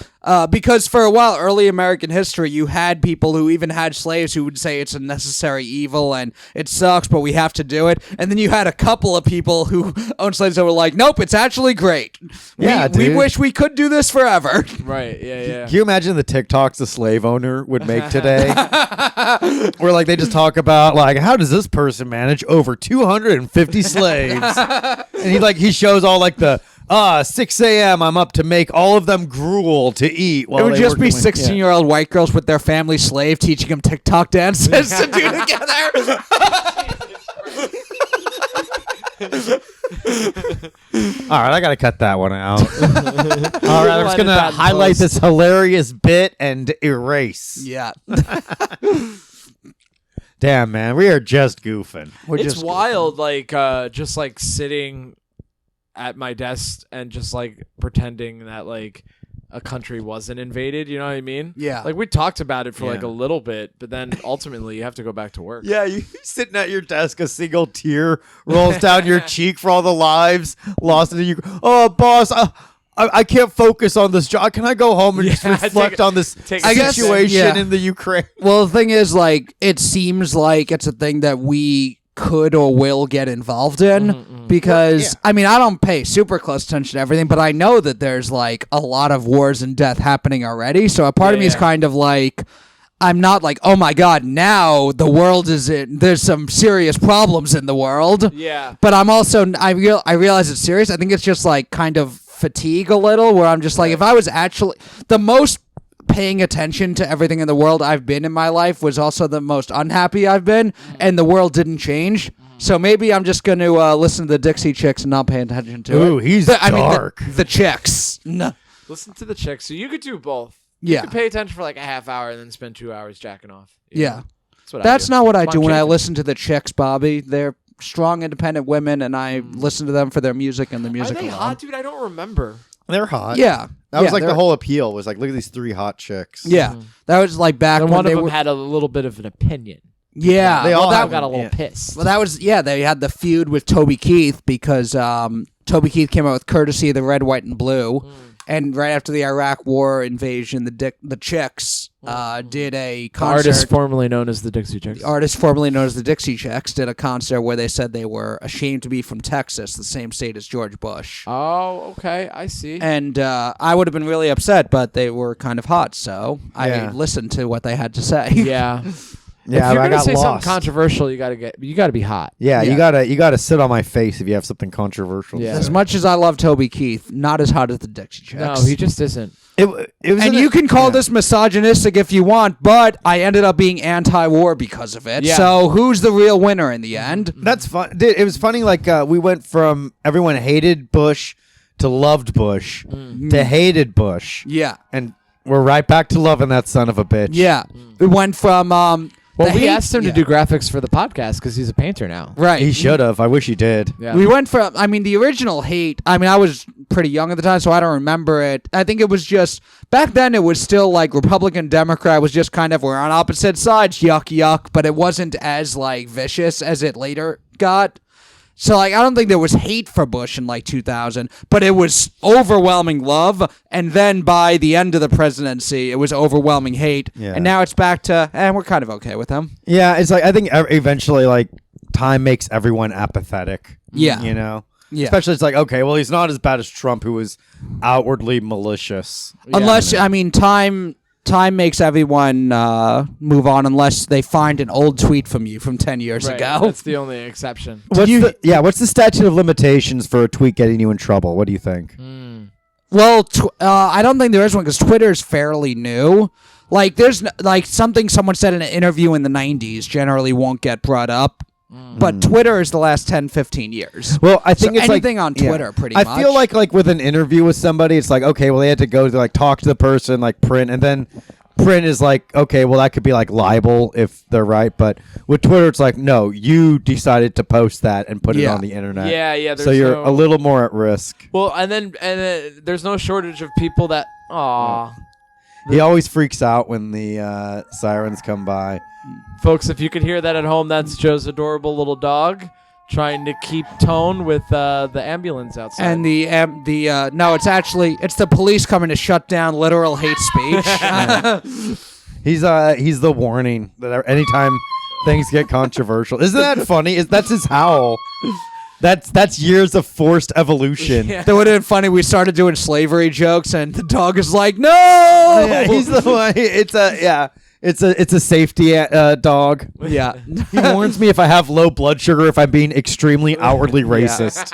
because for a while, early American history, you had people who even had slaves who would say it's a necessary evil and it sucks, but we have to do it. And then you had a couple of people who owned slaves that were like, nope, it's actually great. We wish we could do this forever. Right, yeah. Can you imagine the TikToks a slave owner would make today? Where like they just talk about like, how does this person manage over 250 slaves? And he shows all like the 6 a.m. I'm up to make all of them gruel to eat. While it would just be 16-year-old white girls with their family slave teaching them TikTok dances to do together. All right, I gotta cut that one out. All right, I'm just gonna highlight this hilarious bit and erase. Yeah. Damn, man, we are just goofing. It's wild, like just like sitting at my desk and just like pretending that like a country wasn't invaded, you know what I mean? Yeah. Like we talked about it for like a little bit, but then ultimately you have to go back to work. Yeah, you sitting at your desk, a single tear rolls down your cheek for all the lives lost in the Ukraine. Oh, boss, I can't focus on this job. Can I go home and just reflect on this situation in the Ukraine? Well, the thing is, like, it seems like it's a thing that we could or will get involved in because I mean, I don't pay super close attention to everything, but I know that there's like a lot of wars and death happening already. So a part of me is kind of like, I'm not like, oh my God, now the world there's some serious problems in the world. Yeah. But I'm also, I realize it's serious. I think it's just like kind of fatigue a little where I'm just like, if I was actually the most paying attention to everything in the world I've been in my life was also the most unhappy I've been, and the world didn't change. So maybe I'm just going to listen to the Dixie Chicks and not pay attention to it. Ooh, he's dark. I mean, the Chicks. No. Listen to the Chicks. So you could do both. Yeah. You could pay attention for like a half hour and then spend 2 hours jacking off. Yeah. That's not what I do when I listen to the Chicks, Bobby. They're strong, independent women, and I listen to them for their music and the music Are they alone. hot, dude? I don't remember. They're hot. Yeah. That was like the whole appeal was like, look at these 3 hot chicks. Yeah. That was like back and when one of they them were... had a little bit of an opinion. Yeah. They all got a little pissed. Well, that was, they had the feud with Toby Keith because Toby Keith came out with Courtesy of the Red, White, and Blue. And right after the Iraq War invasion, the Chicks did a concert. Artist formerly known as the Dixie Chicks. Artist formerly known as the Dixie Chicks did a concert where they said they were ashamed to be from Texas, the same state as George Bush. Oh, okay. I see. And I would have been really upset, but they were kind of hot, so I listened to what they had to say. Yeah. Yeah, if you're gonna say lost. something controversial, you gotta be hot. Yeah, you gotta sit on my face if you have something controversial. Yeah. As much as I love Toby Keith, not as hot as the Dixie Chicks. No, he just isn't. It was and you can call this misogynistic if you want, but I ended up being anti-war because of it. Yeah. So who's the real winner in the end? That's fun. Dude, it was funny. Like we went from everyone hated Bush to loved Bush to hated Bush. Yeah, and we're right back to loving that son of a bitch. Yeah, it went from well, we asked him to do graphics for the podcast because he's a painter now. Right. He should have. I wish he did. Yeah. We went from, I mean, the original hate, I mean, I was pretty young at the time, so I don't remember it. I think it was just, back then it was still like Republican, Democrat was just kind of, we're on opposite sides, yuck, yuck, but it wasn't as like vicious as it later got. So, like, I don't think there was hate for Bush in, like, 2000, but it was overwhelming love, and then by the end of the presidency, it was overwhelming hate, and now it's back to, we're kind of okay with him. Yeah, it's like, I think eventually, like, time makes everyone apathetic. Yeah. You know? Yeah. Especially it's like, okay, well, he's not as bad as Trump, who was outwardly malicious. Unless, I mean, time makes everyone move on unless they find an old tweet from you from 10 years ago. That's the only exception. What's the statute of limitations for a tweet getting you in trouble? What do you think? Well, I don't think there is one because Twitter is fairly new. Like, there's like something someone said in an interview in the 90s generally won't get brought up. But Twitter is the last 10, 15 years. Well, I think it's anything like, on Twitter, pretty I much. feel like with an interview with somebody, it's like, okay, well, they had to go to like talk to the person, like print, and then print is like, okay, well, that could be like libel if they're right. But with Twitter, it's like, no, you decided to post that and put it on the internet. Yeah. So you're a little more at risk. Well, and then there's no shortage of people that, He always freaks out when the sirens come by. Folks, if you could hear that at home, that's Joe's adorable little dog trying to keep tone with the ambulance outside. And no, it's the police coming to shut down literal hate speech. He's the warning that anytime things get controversial. Isn't that funny? That's his howl. That's years of forced evolution. Yeah. That would have been funny. We started doing slavery jokes, and the dog is like, "No!" Yeah, he's the one. It's a safety dog. Yeah. He warns me if I have low blood sugar, if I'm being extremely outwardly racist.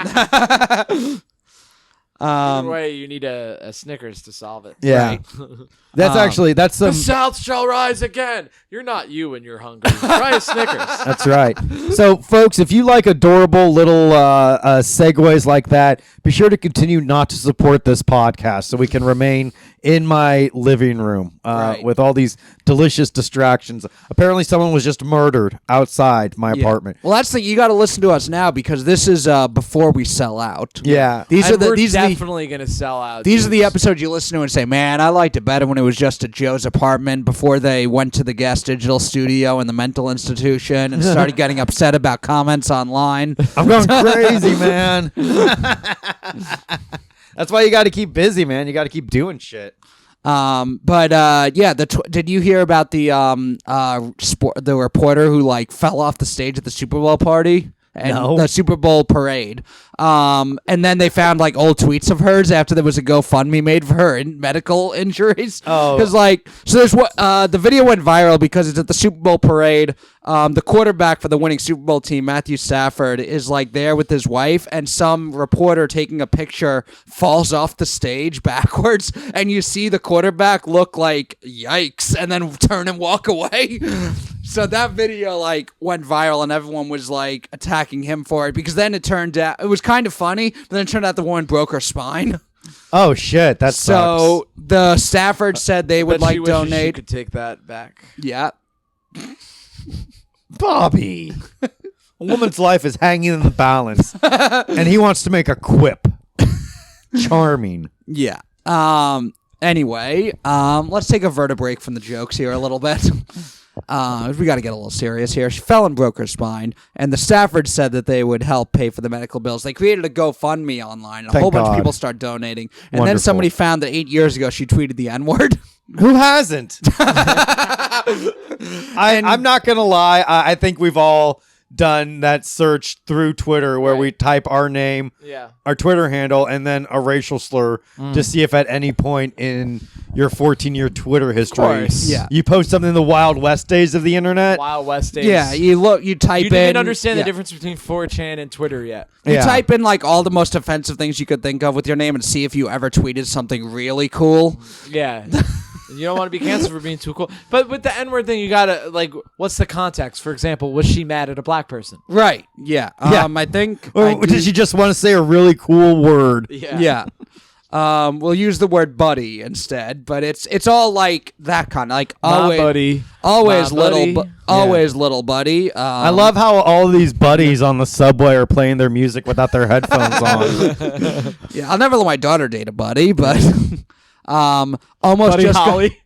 Either way, you need a Snickers to solve it. Yeah. Right. That's some. The South shall rise again. You're not you when you're hungry. Try a Snickers. That's right. So, folks, if you like adorable little segues like that, be sure to continue not to support this podcast so we can remain in my living room with all these delicious distractions. Apparently, someone was just murdered outside my apartment. Well, that's the you got to listen to us now because this is before we sell out. Yeah. We're definitely going to sell out. These are the episodes you listen to and say, man, I liked it better when it was just at Joe's apartment before they went to the Gas Digital Studio and the mental institution and started getting upset about comments online. I'm going crazy, man. That's why you got to keep busy, man. You got to keep doing shit. Did you hear about the the reporter who fell off the stage at the Super Bowl party? And the Super Bowl parade. And then they found old tweets of hers after there was a GoFundMe made for her medical injuries. Oh. Because there's the video went viral because it's at the Super Bowl parade. The quarterback for the winning Super Bowl team, Matthew Stafford, is there with his wife, and some reporter taking a picture falls off the stage backwards, and you see the quarterback look like yikes, and then turn and walk away. So that video went viral, and everyone was attacking him for it because then it turned out it was kind of funny, but then it turned out the woman broke her spine. Oh shit, that so sucks. the Stafford said they would she wishes donate. She could take that back. Yeah. Bobby. A woman's life is hanging in the balance, and he wants to make a quip. Charming. Yeah. Anyway, let's take a break from the jokes here a little bit. We got to get a little serious here. She fell and broke her spine, and the Stafford said that they would help pay for the medical bills. They created a GoFundMe online. A whole bunch of people start donating, and then somebody found that 8 years ago she tweeted the N-word. Who hasn't? I'm not gonna lie. I think we've all done that search through Twitter where we type our name, our Twitter handle, and then a racial slur to see if at any point in your 14-year Twitter history, you post something in the Wild West days of the internet. Wild West days. Yeah, you type in. You didn't understand the difference between 4chan and Twitter yet. You type in all the most offensive things you could think of with your name and see if you ever tweeted something really cool. Yeah. You don't want to be canceled for being too cool. But with the N-word thing, you got to, what's the context? For example, was she mad at a black person? Right. Yeah. I think... Or did she just want to say a really cool word? Yeah. We'll use the word buddy instead, but it's all that kind of always, buddy. Always My little, buddy. always little buddy. I love how all these buddies on the subway are playing their music without their headphones on. Yeah, I'll never let my daughter date a buddy, but almost Buddy just Holly.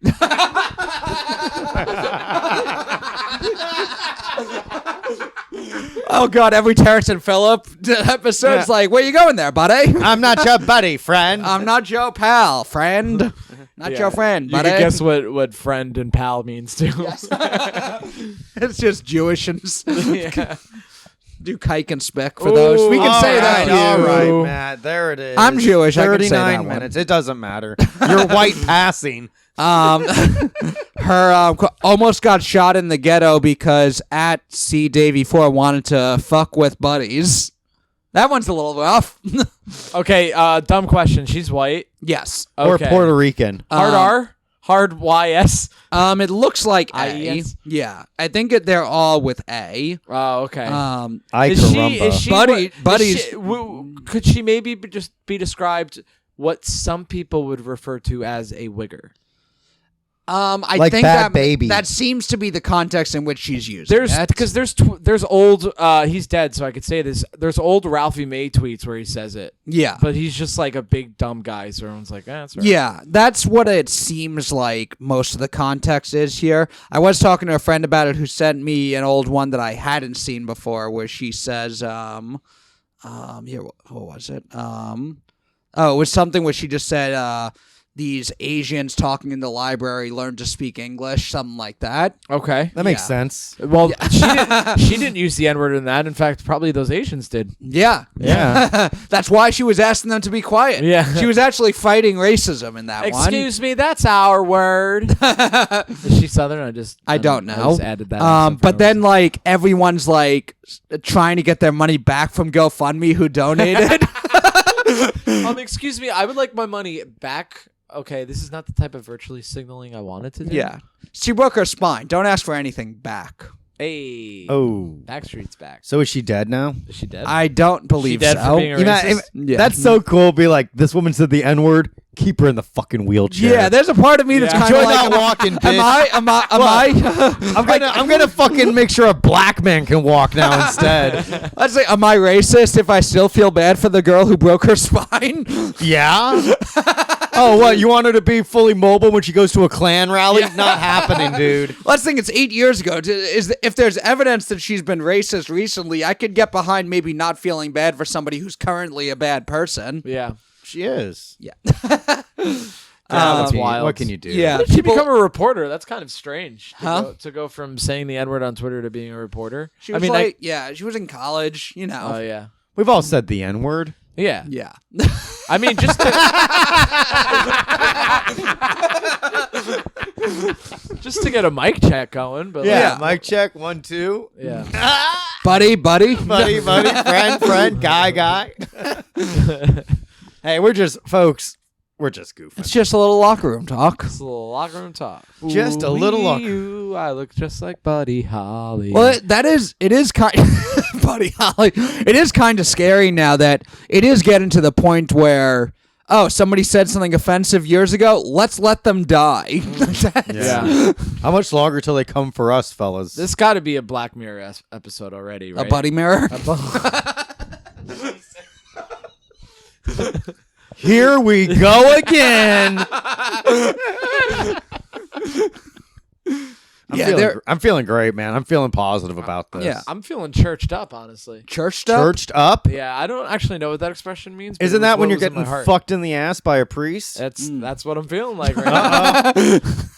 Oh God! Every Terrence and Phillip episode's where you going there, buddy? I'm not your buddy, friend. I'm not your pal, friend. Not your friend, You buddy. can guess what friend and pal means too. It's just Jewish and Do kike and spick for those. We can say that. All right, Matt. There it is. I'm Jewish. I can say 39 that one. minutes. It doesn't matter. You're white passing. Her almost got shot in the ghetto because at C Davy 4 wanted to fuck with buddies. That one's a little rough. Okay, dumb question. She's white. Yes. Or Okay. Puerto Rican. Hard R? Hard YS? It looks like A. IES? Yeah, I think they're all with A. Oh, okay. I is she, caramba. is she Buddy- what- buddies- is she- could she maybe just be described what some people would refer to as a wigger? I Like think Bad Baby. that seems to be the context in which she's using There's it. because there's old he's dead, so I could say this. There's old Ralphie May tweets where he says it, Yeah. but he's just like a big dumb guy, so everyone's like, that's right. Yeah, that's what it seems like most of the context is here. I was talking to a friend about it who sent me an old one that I hadn't seen before where she says, here, what was it? Oh, it was something where she just said, these Asians talking in the library learned to speak English, something like that. Okay. That makes Yeah. sense. Well, she didn't use the N word in that. In fact, probably those Asians did. Yeah. Yeah. That's why she was asking them to be quiet. Yeah. She was actually fighting racism in that one. Excuse me, that's our word. Is she Southern? I don't know. I just added that. But then, like, everyone's, like, trying to get their money back from GoFundMe who donated. Excuse me, I would like my money back. Okay, this is not the type of virtually signaling I wanted to do. Yeah. She broke her spine. Don't ask for anything back. Hey. Oh. Backstreet's back. So is she dead now? Is she dead? I don't believe dead so. for being a You know, racist? Yeah. That's so cool. Be like, this woman said the N word. Keep her in the fucking wheelchair. Yeah, there's a part of me that's Yeah. kind of Enjoy like, that walking, bitch. am I? I'm gonna fucking make sure a black man can walk now instead. Let's say, am I racist if I still feel bad for the girl who broke her spine? Yeah. Oh, what? You want her to be fully mobile when she goes to a Klan rally? Not happening, dude. Let's think it's 8 years ago. If there's evidence that she's been racist recently, I could get behind maybe not feeling bad for somebody who's currently a bad person. Yeah. She is. Yeah. That's wild. What can you do? Yeah. How did she People- become a reporter? That's kind of strange. Huh? To go from saying the N word on Twitter to being a reporter. She was she was in college, you know. Oh yeah. We've all said the N word. Yeah. Yeah. I mean, just to get a mic check going, but Yeah. Mic check. 1, 2. yeah. buddy. Buddy, friend, guy. Hey, we're just goofing. It's just a little locker room talk. It's a little locker room talk. Just a little locker- You, I look just like Buddy Holly. Well, it is kind Buddy Holly. It is kind of scary now that it is getting to the point where, oh, somebody said something offensive years ago, let's let them die. Yeah. How much longer till they come for us, fellas? This got to be a Black Mirror episode already, right? A buddy mirror. Here we go again. I'm feeling great, man. I'm feeling positive about this. Yeah. I'm feeling churched up, honestly. Churched up. Churched up? Yeah, I don't actually know what that expression means. But Isn't it was that when what you're was in getting my heart. fucked in the ass by a priest? That's what I'm feeling like right now.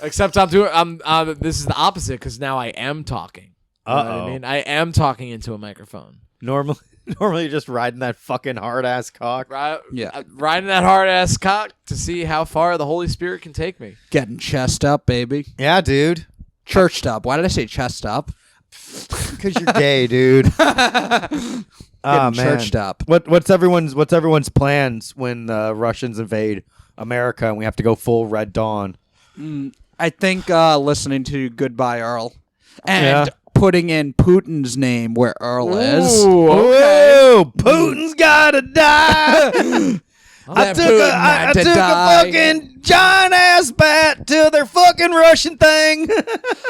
Except this is the opposite because now I am talking. You know what I mean? I am talking into a microphone. Normally you're just riding that fucking hard ass cock. Riding that hard ass cock to see how far the Holy Spirit can take me. Getting chest up, baby. Yeah, dude. Churched up. Why did I say chest up? Because you're gay, dude. Getting churched up. What's everyone's plans when the Russians invade America and we have to go full Red Dawn? I think listening to Goodbye Earl and Yeah. putting in Putin's name where Earl is. Ooh, Whoa, Putin's gotta die. I took a fucking giant ass bat to their fucking Russian thing.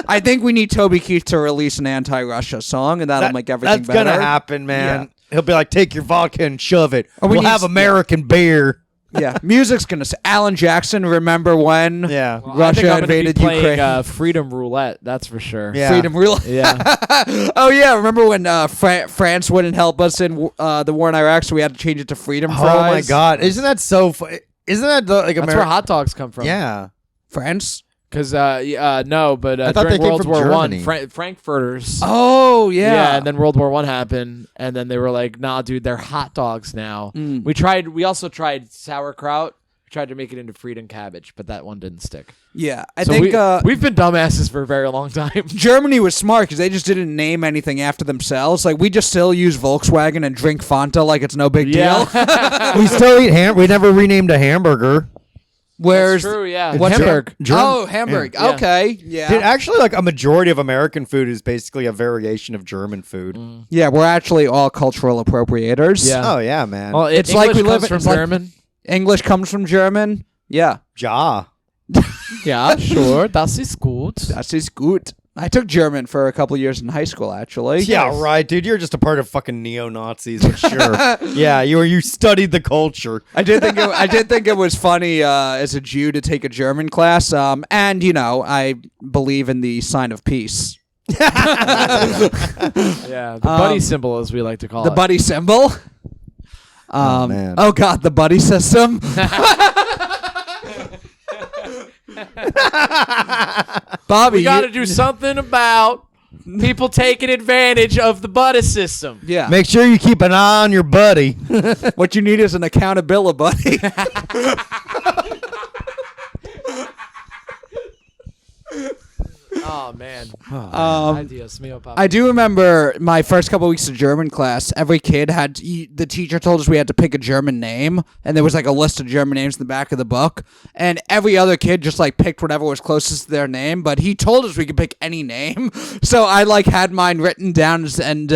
I think we need Toby Keith to release an anti-Russia song, and that'll make everything that's better. gonna happen, man. Yeah. He'll be like, take your vodka and shove it. Or we We'll need have s- American beer. Yeah, music's gonna say Alan Jackson. Remember when? Yeah. Well, I Russia think I'm gonna be invaded playing, Ukraine. Freedom Roulette, that's for sure. Yeah. Freedom Rule. Yeah. Oh yeah, remember when France wouldn't help us in the war in Iraq, so we had to change it to Freedom Fries? Oh my God! Isn't that so? Isn't that like That's America? where hot dogs come from. Yeah. France. Because no, but I thought during they came World from War One, Germany. Frankfurters. Oh yeah. And then World War One happened, and then they were like, "Nah, dude, they're hot dogs now." We also tried sauerkraut. We tried to make it into Frieden cabbage, but that one didn't stick. Yeah, I So think we've been dumbasses for a very long time. Germany was smart because they just didn't name anything after themselves. Like, we just still use Volkswagen and drink Fanta like it's no big deal. We still eat we never renamed a hamburger. Where's That's true, yeah. What's Hamburg. Oh, Hamburg. Yeah. Okay, yeah. Dude, actually, like a majority of American food is basically a variation of German food. Yeah, we're actually all cultural appropriators. Yeah. Oh yeah, man. Well, It's English like we live comes from it's like- German. English comes from German. Yeah. Ja. Yeah, sure. Das ist gut. Das ist gut. I took German for a couple years in high school, actually. Yeah, right, dude. You're just a part of fucking neo-Nazis, but sure. Yeah, you studied the culture. I did think it was funny as a Jew to take a German class. And I believe in the sign of peace. Yeah, the buddy symbol, as we like to call The it. buddy symbol. Man. Oh God, the buddy system. Bobby, We got to do something about people taking advantage of the buddy system. yeah. Make sure you keep an eye on your buddy. What you need is an accountability buddy. Oh man. Ideas, mio, papa. I do remember my first couple weeks of German class. Every kid the teacher told us we had to pick a German name, and there was like a list of German names in the back of the book. And every other kid just like picked whatever was closest to their name. But he told us we could pick any name, so I like had mine written down, and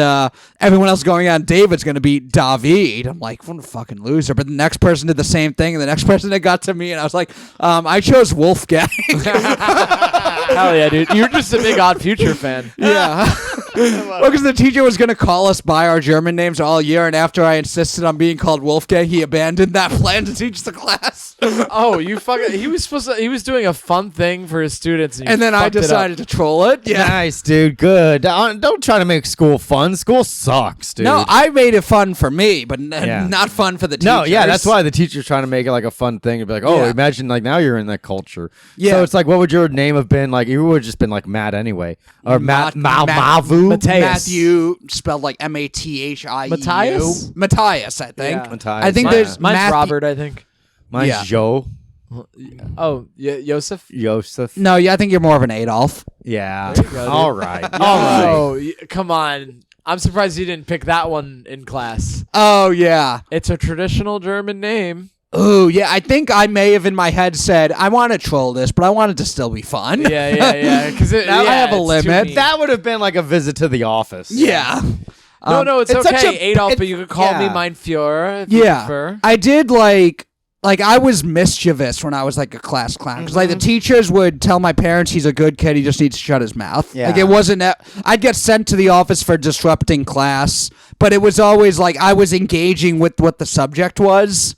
everyone else going on. David's gonna be David. I'm like, what a fucking loser. But the next person did the same thing, and the next person that got to me, and I was like, I chose Wolfgang. Hell yeah, dude. You're just a big Odd Future fan. Yeah. Well, because the teacher was going to call us by our German names all year, and after I insisted on being called Wolfgang, he abandoned that plan to teach the class. Oh, you fucking. He was doing a fun thing for his students. And then I decided to troll it. Yeah. Nice, dude. Good. Don't try to make school fun. School sucks, dude. No, I made it fun for me, but Yeah. not fun for the teachers. No, yeah, that's why the teacher's trying to make it like a fun thing. To be like, oh, Yeah. imagine like now you're in that culture. Yeah. So it's like, what would your name have been? Like, you would have just been like Matt anyway, or Mavu. Matthew, spelled like Mathieu. Matthias? Matthias, I think. Yeah. Matthias, I think yeah. there's Mine's Matthew- Robert, I think. Mine's Yeah. Joe. Oh, Joseph. Joseph. No, yeah, I think you're more of an Adolf. Yeah. There you go, dude. All right. All right. Oh, come on. I'm surprised you didn't pick that one in class. Oh, yeah. It's a traditional German name. Oh, yeah. I think I may have in my head said, I want to troll this, but I want it to still be fun. Yeah. Because Now I have a limit. That would have been like a visit to the office. Yeah. No, it's such okay, a- Adolf, it- but you could call me yeah. Mein Führer if you Yeah. prefer. I did like I was mischievous when I was like a class clown because like the teachers would tell my parents he's a good kid, he just needs to shut his mouth. Yeah. Like it wasn't I'd get sent to the office for disrupting class, but it was always like I was engaging with what the subject was.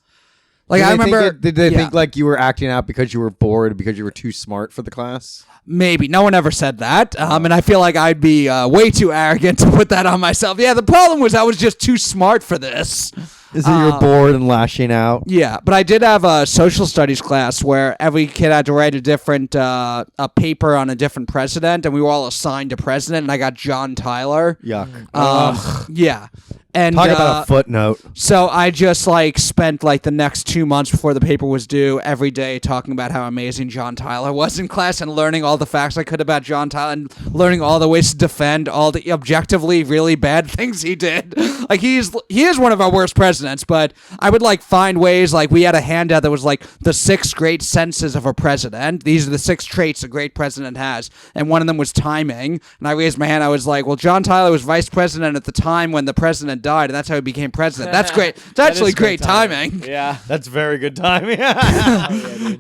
Like I remember Did they yeah, think like you were acting out because you were bored because you were too smart for the class? maybe no one ever said that, and I feel like I'd be way too arrogant to put that on myself. Yeah, the problem was I was just too smart for this. Is it you're bored and lashing out? Yeah, but I did have a social studies class where every kid had to write a different a paper on a different president, and we were all assigned a president, and I got John Tyler. Yuck. Yeah. And Talk about a footnote. so I just like spent like the next 2 months before the paper was due every day talking about how amazing John Tyler was in class and learning all the facts I could about John Tyler and learning all the ways to defend all the objectively really bad things he did. Like he is one of our worst presidents, but I would like find ways like we had a handout that was like the 6 great senses of a president. These are the 6 traits a great president has, and one of them was timing. And I raised my hand. I was like, "Well, John Tyler was vice president at the time when the president died, and that's how he became president." That's great. It's actually great timing. Yeah. That's very good timing.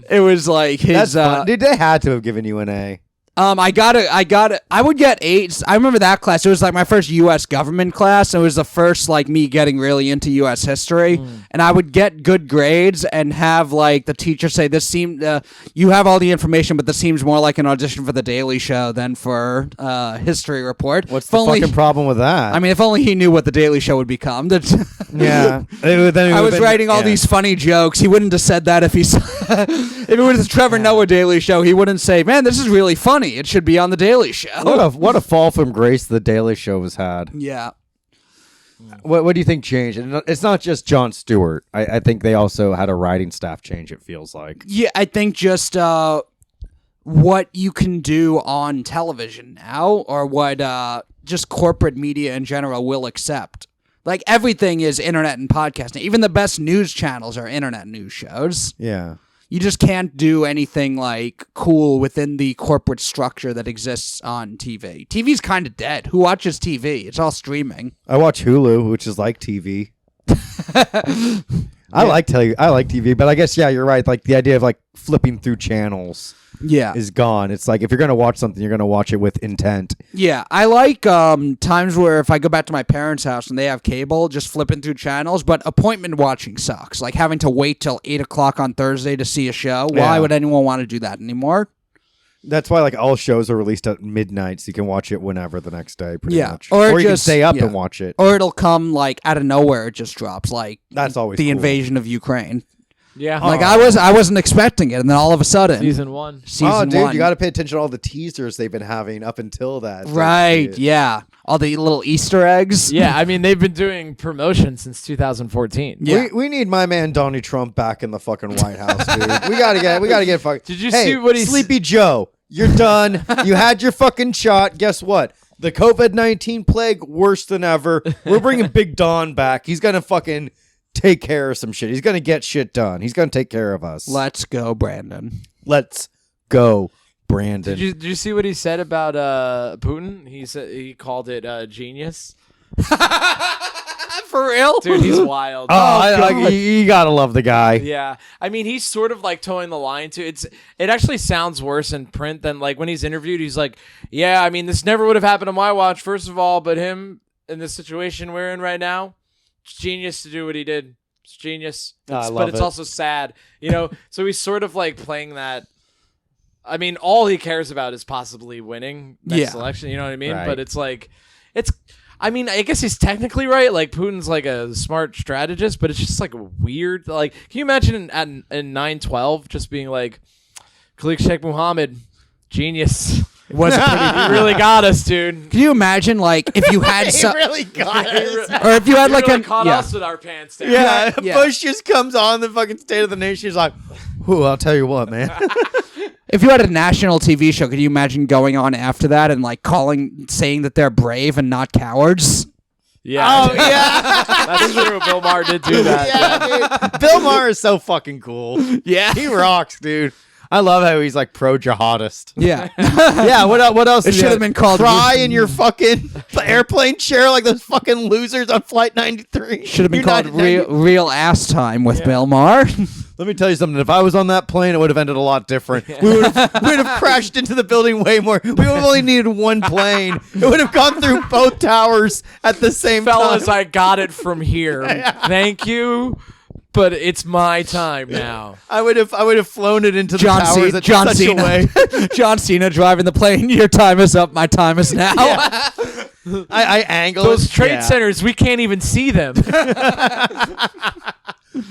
It was like his. That's fun. Dude, they had to have given you an A. I would get 8s. I remember that class. It was like my first U.S. government class. It was the first like me getting really into U.S. history, and I would get good grades and have like the teacher say, "This seemed you have all the information, but this seems more like an audition for the Daily Show than for history report." What's the fucking problem with that? I mean, if only he knew what the Daily Show would become. Yeah, I was writing all these funny jokes. He wouldn't have said that if he if it was the Trevor Noah Daily Show. He wouldn't say, "Man, this is really funny. It should be on the Daily Show." What a fall from grace the Daily Show has had. Yeah. What do you think changed? And it's not just Jon Stewart. I think they also had a writing staff change. It feels like. Yeah, I think just what you can do on television now, or what just corporate media in general will accept. Like everything is internet and podcasting. Even the best news channels are internet news shows. Yeah. You just can't do anything like cool within the corporate structure that exists on TV. TV's kind of dead. Who watches TV? It's all streaming. I watch Hulu, which is like TV. I like TV, but I guess you're right. Like the idea of like flipping through channels is gone. It's like if you're gonna watch something, you're gonna watch it with intent. Yeah, I like times where if I go back to my parents' house and they have cable, just flipping through channels. But appointment watching sucks. Like having to wait till 8 o'clock on Thursday to see a show. Why would anyone want to do that anymore? That's why like all shows are released at midnight, so you can watch it whenever the next day, pretty much. Or you can just stay up and watch it. Or it'll come like out of nowhere. It just drops. Like that's always the cool. invasion of Ukraine. Yeah, like I wasn't expecting it, and then all of a sudden, season one. You got to pay attention to all the teasers they've been having up until that. Right? Yeah, all the little Easter eggs. Yeah, I mean they've been doing promotion since 2014. Yeah, we need my man Donald Trump back in the fucking White House, dude. we gotta get fucking. Did you see what he Sleepy Joe? You're done. You had your fucking shot. Guess what? The COVID-19 plague worse than ever. We're bringing Big Don back. He's gonna fucking take care of some shit. He's gonna get shit done. He's gonna take care of us. Let's go, Brandon. Let's go, Brandon. Did you see what he said about Putin? He called it genius. For real, dude, he's wild. You gotta love the guy. Yeah, I mean, he's sort of like towing the line too. It actually sounds worse in print than like when he's interviewed. He's like, "Yeah, I mean, this never would have happened on my watch. First of all, but him in the situation we're in right now, it's genius to do what he did. It's genius. But it's also sad, So he's sort of like playing that. I mean, all he cares about is possibly winning next election. You know what I mean? Right. But it's like, I mean, I guess he's technically right. Like Putin's like a smart strategist, but it's just like weird. Like, can you imagine in 9/12 just being like, Khalid Sheikh Mohammed, genius. It wasn't pretty. He really got us, dude. Can you imagine, like, if you had some, really got us, or if you had like really caught us with our pants down. Yeah, Bush just comes on the fucking State of the Nation. He's like, "Who? I'll tell you what, man." If you had a national TV show, could you imagine going on after that and like saying that they're brave and not cowards? Yeah. Oh, yeah. That's true. Bill Maher did do that. Yeah, dude. Bill Maher is so fucking cool. Yeah. He rocks, dude. I love how he's like pro-jihadist. Yeah. Yeah, what else? It should have been called Cry in your fucking airplane chair like those fucking losers on Flight 93. Should have been called real ass time with Bill Maher. Let me tell you something. If I was on that plane, it would have ended a lot different. We would have crashed into the building way more. We would have only needed one plane. It would have gone through both towers at the same time. Fellas, I got it from here. Thank you. But it's my time now. I would have flown it into the towers at such a way. John Cena driving the plane. Your time is up. My time is now. Yeah. I angle those trade centers. We can't even see them.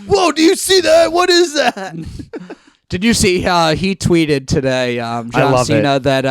Whoa! Do you see that? What is that? Did you see? He tweeted today, John Cena, that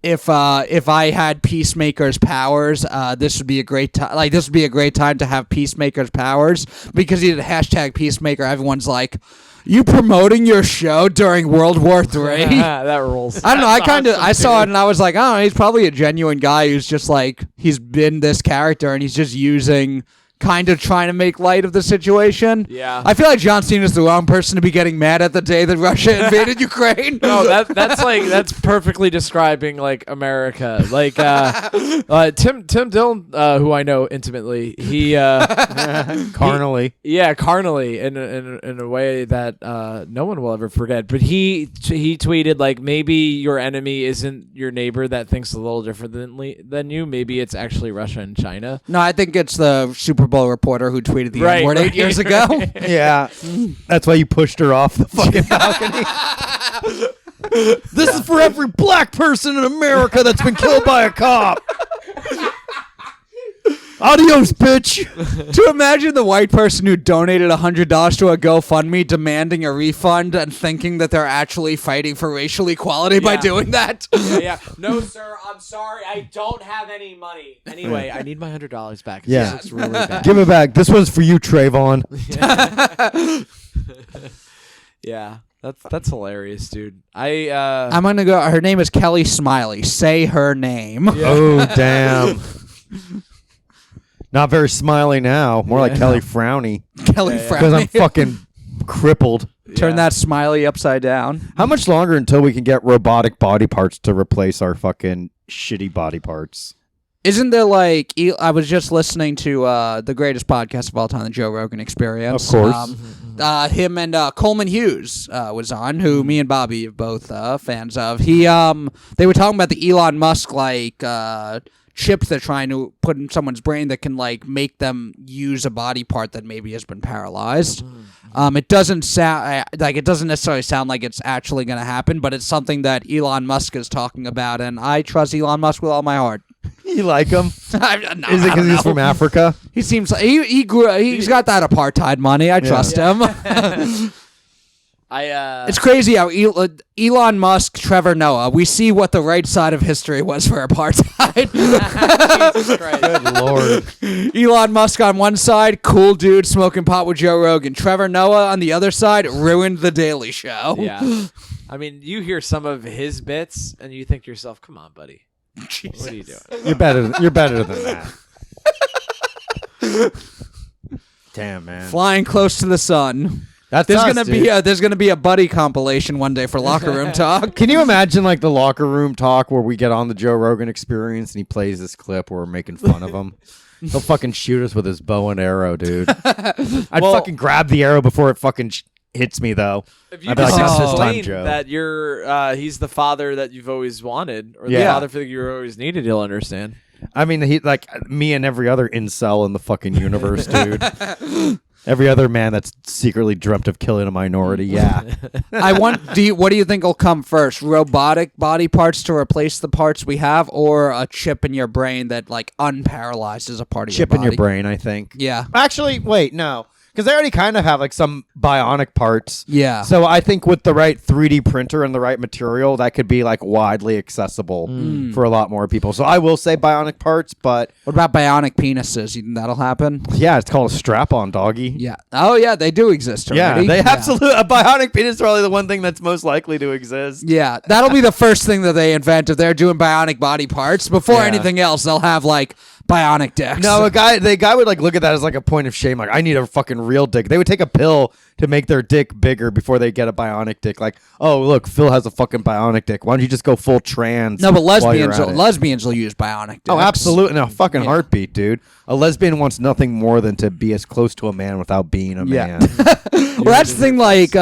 if I had Peacemaker's powers, this would be a great time. Like this would be a great time to have Peacemaker's powers, because he did hashtag Peacemaker. Everyone's like, "You promoting your show during World War III?" That rules. I don't know. I saw it and I was like, "Oh, he's probably a genuine guy who's just like he's been this character and he's just using kind of trying to make light of the situation. Yeah. I feel like John Cena is the wrong person to be getting mad at the day that Russia invaded Ukraine. No, that's perfectly describing like America. Like Tim Dillon, who I know intimately, he Carnally. carnally in a way that no one will ever forget. But he tweeted like, maybe your enemy isn't your neighbor that thinks a little differently than you. Maybe it's actually Russia and China. No, I think it's the Super Bowl reporter who tweeted the Right, N-word 8 right. years ago. Yeah. That's why you pushed her off the fucking balcony. This is for every black person in America that's been killed by a cop. Adios, bitch. To imagine the white person who donated $100 to a GoFundMe demanding a refund and thinking that they're actually fighting for racial equality by Yeah. doing that. Yeah. No, sir. I'm sorry. I don't have any money. Anyway, I need my $100 back. Yeah. It's really bad. Give it back. This one's for you, Trayvon. Yeah. That's hilarious, dude. I'm I'm going to go. Her name is Kelly Smiley. Say her name. Oh, damn. Not very smiley now. More like Kelly Frowny. Kelly Because I'm Frowny. fucking crippled. Turn that smiley upside down. How much longer until we can get robotic body parts to replace our fucking shitty body parts? Isn't there like I was just listening to the greatest podcast of all time, the Joe Rogan Experience. Of course. Him and Coleman Hughes was on, who me and Bobby are both fans of. They were talking about the Elon Musk chip they're trying to put in someone's brain that can like make them use a body part that maybe has been paralyzed. It doesn't sound it doesn't necessarily sound like it's actually going to happen, but it's something that Elon Musk is talking about, and I trust Elon Musk with all my heart. You like him? No, Is it I because don't he's know. from Africa? He seems like he's got that apartheid money. I trust him. It's crazy how Elon Musk, Trevor Noah, we see what the right side of history was for apartheid. Jesus Christ. Good Lord. Elon Musk on one side, cool dude smoking pot with Joe Rogan. Trevor Noah on the other side, ruined The Daily Show. Yeah. I mean, you hear some of his bits and you think to yourself, come on, buddy. Jesus. What are you doing? You're better than that. Damn, man. Flying close to the sun. That's There's us, gonna dude. there's gonna be a buddy compilation one day for locker room talk. Can you imagine like the locker room talk where we get on the Joe Rogan Experience and he plays this clip where we're making fun of him? He'll fucking shoot us with his bow and arrow, dude. I'd fucking grab the arrow before it fucking hits me, though. If you I'd be like, just "That's his time, explain Joe." that he's the father that you've always wanted, or the Yeah. father figure you always needed, you'll understand. I mean, he like me and every other incel in the fucking universe, dude. Every other man that's secretly dreamt of killing a minority, yeah. What do you think will come first? Robotic body parts to replace the parts we have, or a chip in your brain that like unparalyzes a part of Chip your in body? your brain, I think. Yeah. Actually, wait, no. Because they already kind of have like some bionic parts. Yeah. So I think with the right 3D printer and the right material, that could be like widely accessible for a lot more people. So I will say bionic parts, but What about bionic penises? You think that'll happen? yeah, it's called a strap-on, doggy. Yeah. Oh yeah, they do exist Yeah, already. they absolutely. A bionic penis is probably the one thing that's most likely to exist. Yeah, that'll be the first thing that they invent if they're doing bionic body parts. Before Yeah. anything else, they'll have like bionic dicks. No, the guy would like look at that as like a point of shame. Like, I need a fucking real dick. They would take a pill to make their dick bigger before they get a bionic dick. Like, oh look, Phil has a fucking bionic dick. Why don't you just go full trans? No, but while you're lesbians at it? lesbians will use bionic dicks. Oh, absolutely. No, fucking heartbeat, dude. A lesbian wants nothing more than to be as close to a man without being a Yeah. man. Well, that's the thing. Like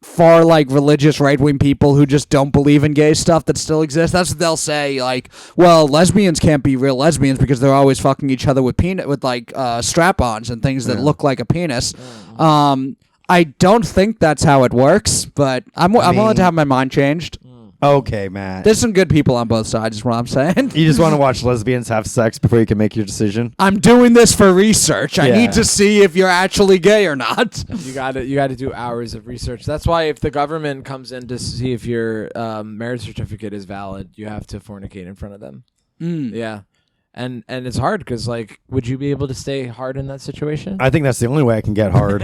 far like religious right wing people who just don't believe in gay stuff that still exists. That's what they'll say. Like, well, lesbians can't be real lesbians because they're always fucking each other with strap-ons and things that look like a penis. I don't think that's how it works, but I'm willing to have my mind changed. Okay, Matt. There's some good people on both sides, is what I'm saying. You just want to watch lesbians have sex before you can make your decision? I'm doing this for research. I Yeah. need to see if you're actually gay or not. You got to do hours of research. That's why if the government comes in to see if your marriage certificate is valid, you have to fornicate in front of them. Yeah. And it's hard because, like, would you be able to stay hard in that situation? I think that's the only way I can get hard.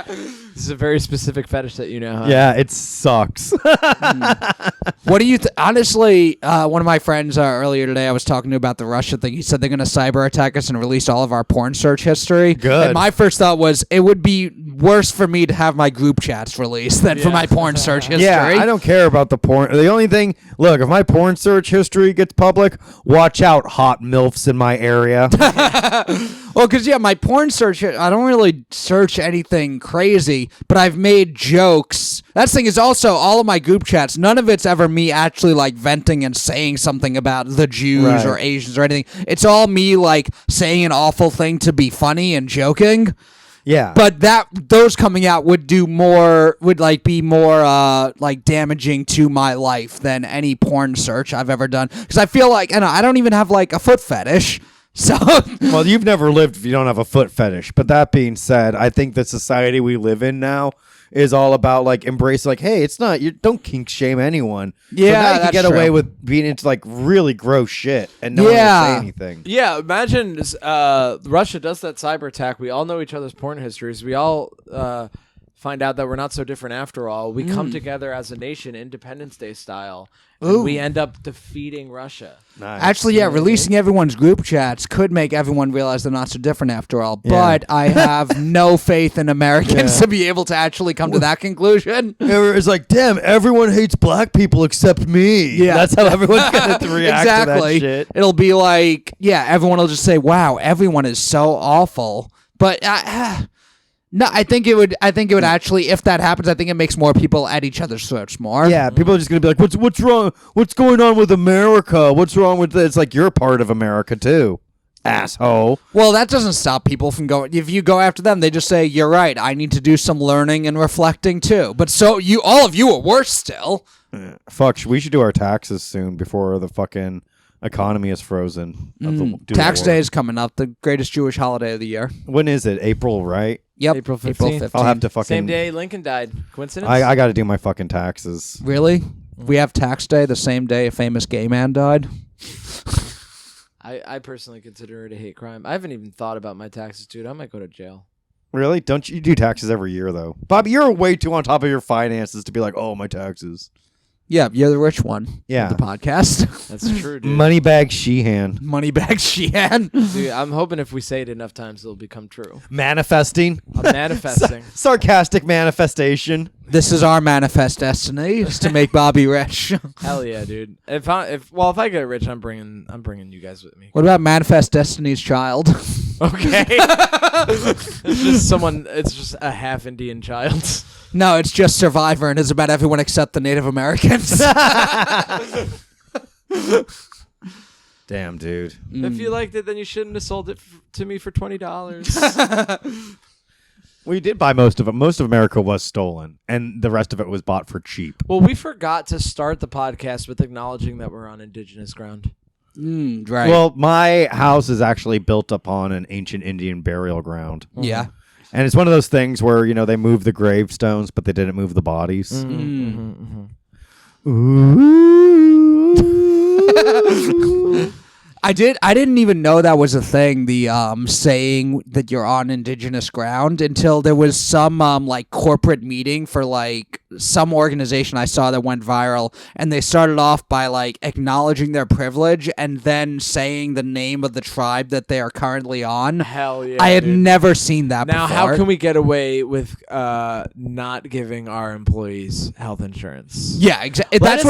This is a very specific fetish that you know. Huh? Yeah, it sucks. What do you honestly, one of my friends earlier today, I was talking to about the Russia thing. He said they're going to cyber attack us and release all of our porn search history. Good. And my first thought was it would be worse for me to have my group chats released than for my porn search history. Yeah, I don't care about the porn. The only thing, look, if my porn search history gets public, watch out, hot MILFs in my area. Well, because, my porn search, I don't really search anything crazy, but I've made jokes. That thing is also all of my group chats. None of it's ever me actually, like, venting and saying something about the Jews or Asians or anything. It's all me, like, saying an awful thing to be funny and joking. Yeah. But those coming out would be more damaging to my life than any porn search I've ever done. Because I feel like, I don't even have, like, a foot fetish. So well, you've never lived if you don't have a foot fetish. But that being said, I think the society we live in now is all about like embrace, like, hey, it's not, you don't kink shame anyone. Yeah, so now you can that's get true. away with being into like really gross shit and no one will say anything. Yeah, imagine Russia does that cyber attack. We all know each other's porn histories. We all find out that we're not so different after all. We come together as a nation, Independence Day style, and we end up defeating Russia. Nice. Actually, releasing everyone's group chats could make everyone realize they're not so different after all. But I have no faith in Americans to be able to actually come to that conclusion. It's like, damn, everyone hates black people except me. Yeah. That's how everyone's going to react to that shit. It'll be like, everyone will just say, wow, everyone is so awful. But no, I think it would actually, if that happens, I think it makes more people at each other's throats more. Yeah, people are just going to be like, what's wrong? What's going on with America? What's wrong with this? It's like, you're part of America too, asshole. Well, that doesn't stop people from going. If you go after them, they just say, you're right, I need to do some learning and reflecting too. But so all of you are worse still. Fuck, we should do our taxes soon before the fucking economy is frozen. Tax day is coming up, the greatest Jewish holiday of the year. When is it? April, right? Yep. April 15th. I'll have to fucking... Same day Lincoln died. Coincidence? I got to do my fucking taxes. Really? We have tax day the same day a famous gay man died? I personally consider it a hate crime. I haven't even thought about my taxes, dude. I might go to jail. Really? Don't you do taxes every year, though? Bobby, you're way too on top of your finances to be like, oh, my taxes. Yeah, you're the rich one. Yeah. Of the podcast. That's true, dude. Moneybag Sheehan. Moneybag Sheehan. Dude, I'm hoping if we say it enough times, it'll become true. Manifesting. I'm manifesting. Sarcastic manifestation. This is our manifest destiny, is to make Bobby rich. Hell yeah, dude. If I get rich, I'm bringing you guys with me. What about manifest destiny's child? Okay. It's just a half Indian child. No, it's just Survivor, and it's about everyone except the Native Americans. Damn, dude. If you liked it, then you shouldn't have sold it to me for $20. We did buy most of it. Most of America was stolen, and the rest of it was bought for cheap. Well, we forgot to start the podcast with acknowledging that we're on indigenous ground. Right. Well, my house is actually built upon an ancient Indian burial ground. Yeah. And it's one of those things where, they moved the gravestones, but they didn't move the bodies. Ooh. I didn't even know that was a thing, the saying that you're on indigenous ground, until there was some like corporate meeting for like some organization I saw that went viral, and they started off by like acknowledging their privilege and then saying the name of the tribe that they are currently on. Hell yeah. I had dude. never seen that Now, before. how can we get away with not giving our employees health insurance? Yeah, exactly. That's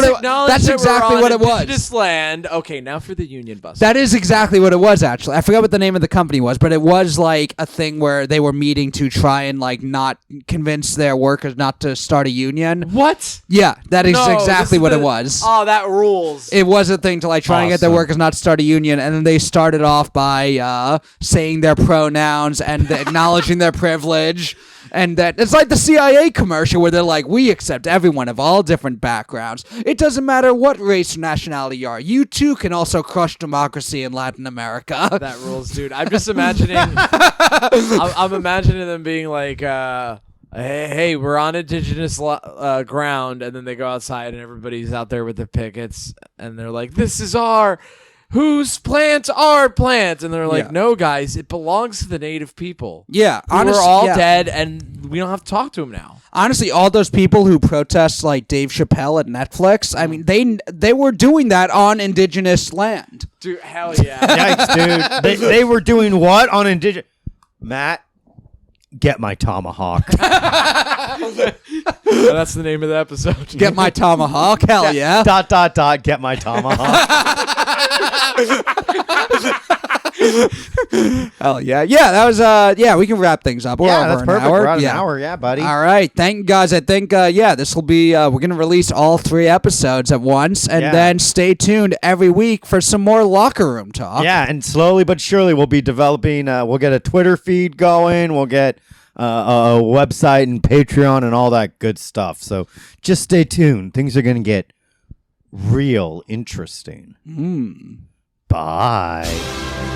exactly what it was. Indigenous land. Okay, now for the union bus. That is exactly what it was, actually. I forgot what the name of the company was, but it was like a thing where they were meeting to try and like not convince their workers not to start a union. What? Yeah, that is No, exactly this what is it was. Oh, that rules. It was a thing to like try and get their Awesome. workers not to start a union, and then they started off by saying their pronouns and acknowledging their privilege. And that it's like the CIA commercial where they're like, we accept everyone of all different backgrounds. It doesn't matter what race or nationality you are. You too can also crush democracy in Latin America. That rules, dude. I'm just imagining. I'm imagining them being like, hey, we're on indigenous ground, and then they go outside and everybody's out there with the pickets, and they're like, this is our whose plants are plants? And they're like, Yeah. no, guys, it belongs to the native people. Yeah, We're honestly, all yeah. dead, and we don't have to talk to them now. Honestly, all those people who protest like Dave Chappelle at Netflix, I mean, they were doing that on indigenous land. Dude, hell yeah. Yikes, dude. They were doing what on indigenous? Matt, get my tomahawk. That's the name of the episode. Get my tomahawk, hell yeah. ... Get my tomahawk. Hell yeah. Yeah, that was yeah, we can wrap things up. We're Yeah, over that's an perfect. hour. We're at yeah. an hour, yeah, buddy. All right, thank you guys. I think this will be we're gonna release all 3 episodes at once, and Yeah. then stay tuned every week for some more locker room talk. Yeah, and slowly but surely we'll be developing. We'll get a Twitter feed going. We'll get a website and Patreon and all that good stuff. So just stay tuned. Things are gonna get real interesting. Bye.